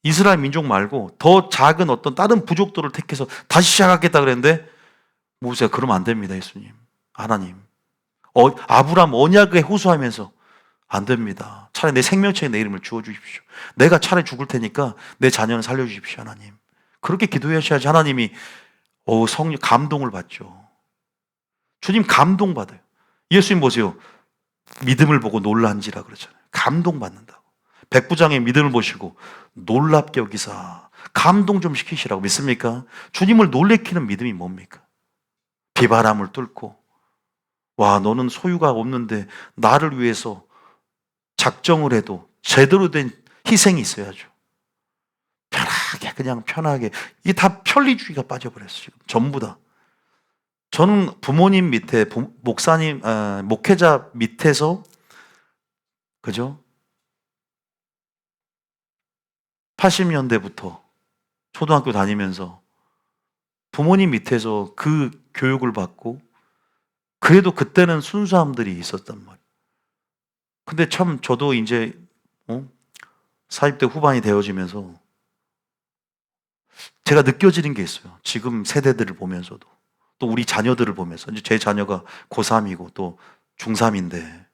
이스라엘 민족 말고 더 작은 어떤 다른 부족들을 택해서 다시 시작하겠다 그랬는데 모세가 그러면 안 됩니다. 예수님, 하나님, 아브라함 언약에 호소하면서 안 됩니다. 차라리 내 생명체에 내 이름을 주어주십시오. 내가 차라리 죽을 테니까 내 자녀는 살려주십시오. 하나님, 그렇게 기도하셔야지 하나님이 성령 감동을 받죠. 주님 감동받아요. 예수님 보세요. 믿음을 보고 놀란지라 그러잖아요. 감동받는다고. 백부장의 믿음을 보시고 놀랍게 여기사 감동 좀 시키시라고 믿습니까? 주님을 놀래키는 믿음이 뭡니까? 비바람을 뚫고 와, 너는 소유가 없는데 나를 위해서 작정을 해도 제대로 된 희생이 있어야죠. 편하게, 그냥 편하게. 이게 다 편리주의가 빠져버렸어요. 지금 전부 다. 저는 부모님 밑에 목사님, 목회자 밑에서, 그죠? 80년대부터 초등학교 다니면서 부모님 밑에서 그 교육을 받고, 그래도 그때는 순수함들이 있었단 말이에요. 근데 참 저도 이제 40대 후반이 되어지면서 제가 느껴지는 게 있어요. 지금 세대들을 보면서도 또 우리 자녀들을 보면서, 이제 제 자녀가 고3이고 또 중3인데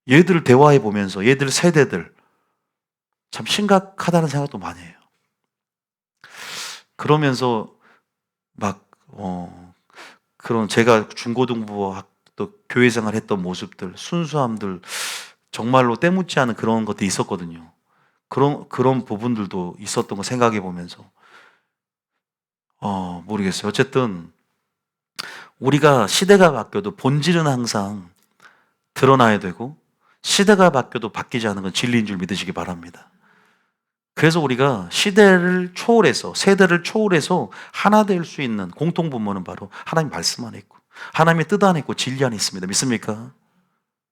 얘들을 대화해 보면서 얘들 세대들 참 심각하다는 생각도 많이 해요. 그러면서 막 그런 제가 중고등부 또 교회생활 했던 모습들, 순수함들, 정말로 때묻지 않은 그런 것도 있었거든요. 그런 부분들도 있었던 거 생각해 보면서 모르겠어요. 어쨌든 우리가 시대가 바뀌어도 본질은 항상 드러나야 되고, 시대가 바뀌어도 바뀌지 않는 건 진리인 줄 믿으시기 바랍니다. 그래서 우리가 시대를 초월해서, 세대를 초월해서 하나 될 수 있는 공통분모는 바로 하나님 말씀 안에 있고 하나님의 뜻 안에 있고 진리 안에 있습니다. 믿습니까?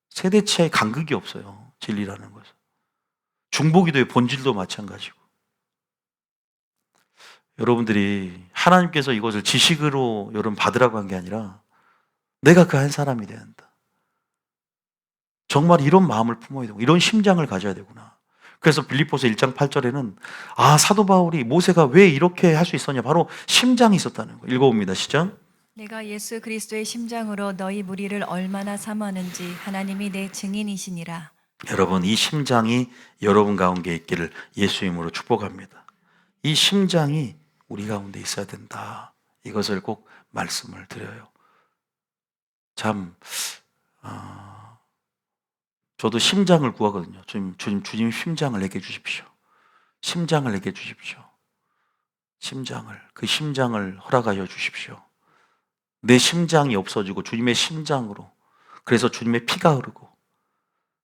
세대 차이 간극이 없어요. 진리라는 것은. 중보기도의 본질도 마찬가지고. 여러분들이 하나님께서 이것을 지식으로 여러분 받으라고 한 게 아니라 내가 그 한 사람이 돼야 한다. 정말 이런 마음을 품어야 되고 이런 심장을 가져야 되구나. 그래서 빌립보서 1장 8절에는 사도 바울이 모세가 왜 이렇게 할 수 있었냐, 바로 심장이 있었다는 거. 읽어봅니다. 시작. 내가 예수 그리스도의 심장으로 너희 무리를 얼마나 사모하는지 하나님이 내 증인이시니라. 여러분, 이 심장이 여러분 가운데 있기를 예수 이름으로 축복합니다. 이 심장이 우리 가운데 있어야 된다. 이것을 꼭 말씀을 드려요. 참 저도 심장을 구하거든요. 주님 심장을 내게 주십시오. 심장을 내게 주십시오. 그 심장을 허락하여 주십시오. 내 심장이 없어지고 주님의 심장으로, 그래서 주님의 피가 흐르고,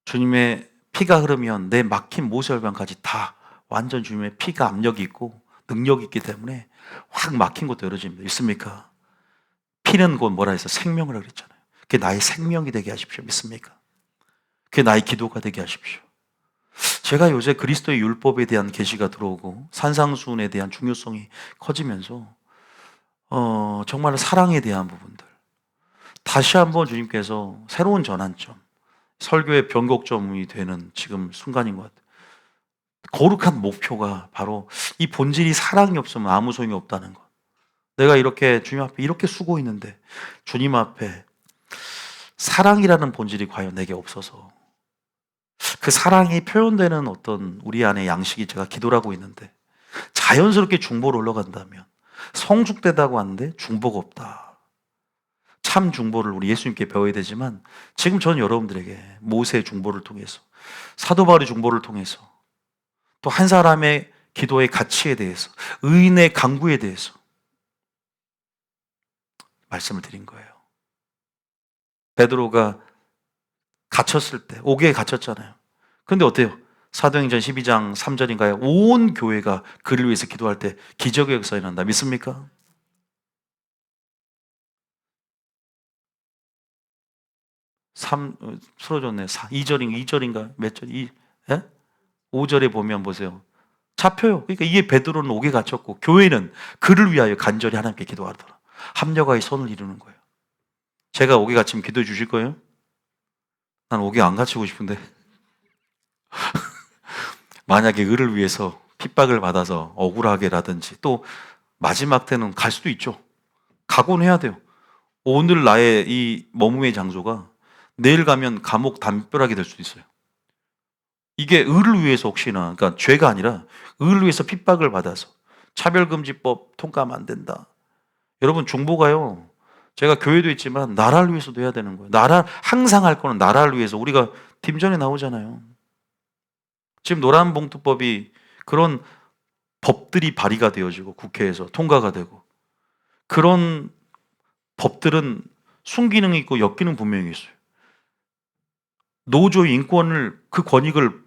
주님의 피가 흐르면 내 막힌 모세혈관까지 다 완전 주님의 피가 압력이 있고 능력이 있기 때문에 확 막힌 것도 열어집니다. 있습니까? 피는 곧 뭐라 해서 생명이라고 그랬잖아요. 그게 나의 생명이 되게 하십시오. 믿습니까? 그게 나의 기도가 되게 하십시오. 제가 요새 그리스도의 율법에 대한 계시가 들어오고 산상수훈에 대한 중요성이 커지면서 정말 사랑에 대한 부분들, 다시 한번 주님께서 새로운 전환점, 설교의 변곡점이 되는 지금 순간인 것 같아요. 거룩한 목표가 바로 이 본질이 사랑이 없으면 아무 소용이 없다는 것. 내가 이렇게 주님 앞에 이렇게 쓰고 있는데 주님 앞에 사랑이라는 본질이 과연 내게 없어서, 그 사랑이 표현되는 어떤 우리 안에 양식이 제가 기도라고 있는데 자연스럽게 중보로 올라간다면, 성숙되다고 하는데 중보가 없다. 참 중보를 우리 예수님께 배워야 되지만 지금 저는 여러분들에게 모세의 중보를 통해서, 사도 바울의 중보를 통해서, 또 한 사람의 기도의 가치에 대해서, 의인의 강구에 대해서 말씀을 드린 거예요. 베드로가 갇혔을 때, 옥에 갇혔잖아요. 그런데 어때요? 사도행전 12장 3절인가요? 온 교회가 그를 위해서 기도할 때 기적의 역사가 일어난다. 믿습니까? 풀어줬네. 2절인가? 몇 절? 5절에 보면 보세요. 잡혀요. 그러니까 이게 베드로는 옥에 갇혔고 교회는 그를 위하여 간절히 하나님께 기도하더라. 합력하여 손을 이루는 거예요. 제가 옥에 갇히면 기도해 주실 거예요? 난 옥에 안 갇히고 싶은데. 만약에 의를 위해서 핍박을 받아서 억울하게라든지 또 마지막 때는 갈 수도 있죠. 각오는 해야 돼요. 오늘 나의 이 머무의 장소가 내일 가면 감옥 담벼락이 될 수도 있어요. 이게 의를 위해서 혹시나, 그러니까 죄가 아니라 의를 위해서 핍박을 받아서 차별금지법 통과하면 안 된다. 여러분 중보가요. 제가 교회도 있지만 나라를 위해서도 해야 되는 거예요. 항상 할 거는 나라를 위해서. 우리가 뒷전에 나오잖아요. 지금 노란봉투법이 그런 법들이 발의가 되어지고 국회에서 통과가 되고 그런 법들은 순기능이 있고 역기능 분명히 있어요. 노조의 인권을 그 권익을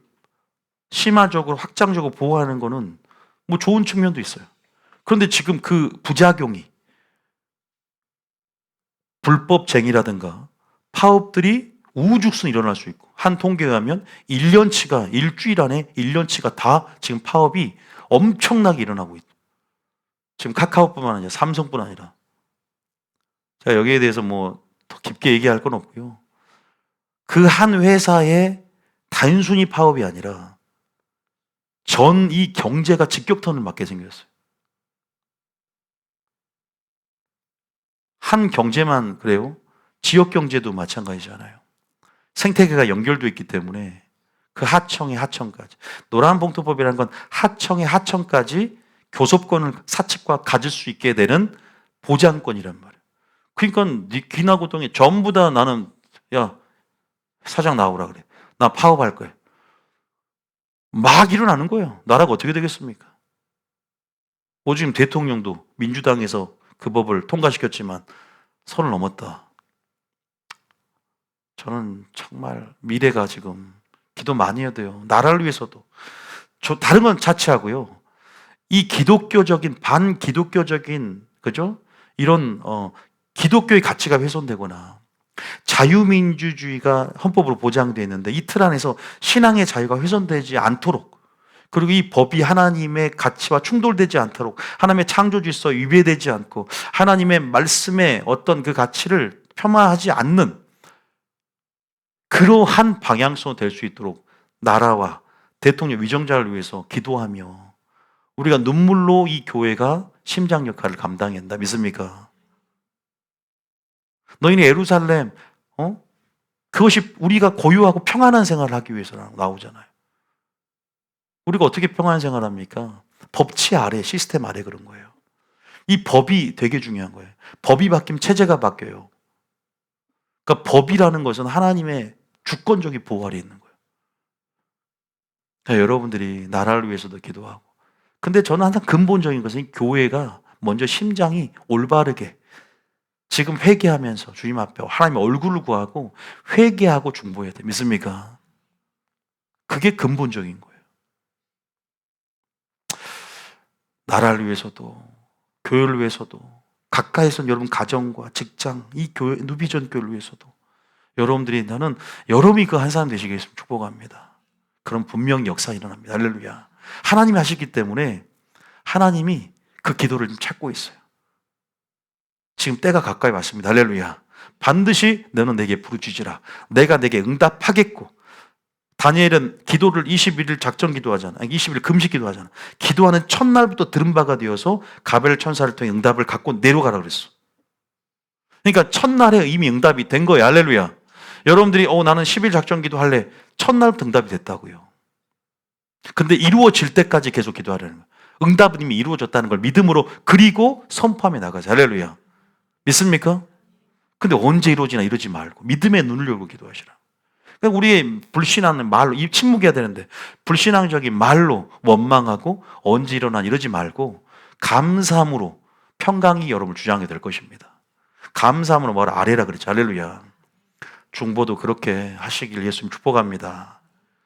심화적으로 확장적으로 보호하는 거는 뭐 좋은 측면도 있어요. 그런데 지금 그 부작용이 불법쟁이라든가 파업들이 우후죽순 일어날 수 있고 한 통계에 의하면 일주일 안에 1년치가 다 지금 파업이 엄청나게 일어나고 있다. 지금 카카오뿐만 아니라 삼성뿐 아니라 제가 여기에 대해서 뭐 더 깊게 얘기할 건 없고요. 그 한 회사의 단순히 파업이 아니라 전 이 경제가 직격탄을 맞게 생겼어요. 한 경제만 그래요? 지역 경제도 마찬가지잖아요. 생태계가 연결되어 있기 때문에 그 하청의 하청까지. 노란봉투법이라는 건 하청의 하청까지 교섭권을 사측과 가질 수 있게 되는 보장권이란 말이에요. 그러니까 귀나고동이 전부 다 나는 야 사장 나오라 그래. 나 파업할 거야. 막 일어나는 거예요. 나라가 어떻게 되겠습니까? 지금 대통령도 민주당에서 그 법을 통과시켰지만 선을 넘었다. 저는 정말 미래가 지금 기도 많이 해야 돼요. 나라를 위해서도. 다른 건 자체하고요. 이 기독교적인 반기독교적인 그죠? 이런 기독교의 가치가 훼손되거나 자유민주주의가 헌법으로 보장되어 있는데 이 틀 안에서 신앙의 자유가 훼손되지 않도록 그리고 이 법이 하나님의 가치와 충돌되지 않도록 하나님의 창조 질서에 위배되지 않고 하나님의 말씀의 어떤 그 가치를 폄하하지 않는 그러한 방향성으로 될 수 있도록 나라와 대통령 위정자를 위해서 기도하며 우리가 눈물로 이 교회가 심장 역할을 감당해야 한다. 믿습니까? 너희는 예루살렘 그것이 우리가 고유하고 평안한 생활을 하기 위해서 나오잖아요. 우리가 어떻게 평안한 생활을 합니까? 법치 아래, 시스템 아래 그런 거예요. 이 법이 되게 중요한 거예요. 법이 바뀌면 체제가 바뀌어요. 그러니까 법이라는 것은 하나님의 주권적인 보호 아래 있는 거예요. 여러분들이 나라를 위해서도 기도하고. 근데 저는 항상 근본적인 것은 교회가 먼저 심장이 올바르게 지금 회개하면서 주님 앞에 하나님의 얼굴을 구하고 회개하고 중보해야 돼. 믿습니까? 그게 근본적인 거예요. 나라를 위해서도 교회를 위해서도 가까이서 여러분 가정과 직장 이 교회 누비전 교회를 위해서도 여러분들이 나는 여러분이 그 한 사람 되시겠으면 축복합니다. 그럼 분명히 역사 일어납니다. 할렐루야. 하나님이 하시기 때문에 하나님이 그 기도를 찾고 있어요. 지금 때가 가까이 왔습니다. 할렐루야. 반드시 너는 내게 부르짖으라. 내가 내게 응답하겠고. 다니엘은 기도를 21일 작전 기도하잖아. 20일 금식 기도하잖아. 기도하는 첫날부터 들은 바가 되어서 가벨 천사를 통해 응답을 갖고 내려가라 그랬어. 그러니까 첫날에 이미 응답이 된 거예요. 할렐루야. 여러분들이 나는 10일 작전 기도할래. 첫날부터 응답이 됐다고요. 근데 이루어질 때까지 계속 기도하라는 거예요. 응답은 이미 이루어졌다는 걸 믿음으로 그리고 선포하며 나가자. 할렐루야. 믿습니까? 근데 언제 이루어지나 이러지 말고 믿음의 눈을 열고 기도하시라. 그러니까 우리의 불신하는 말로, 이 침묵해야 되는데 불신앙적인 말로 원망하고 언제 일어나 이러지 말고 감사함으로 평강이 여러분을 주장하게 될 것입니다. 감사함으로 뭘 아뢰라 그랬죠. 할렐루야. 중보도 그렇게 하시길 예수님 축복합니다.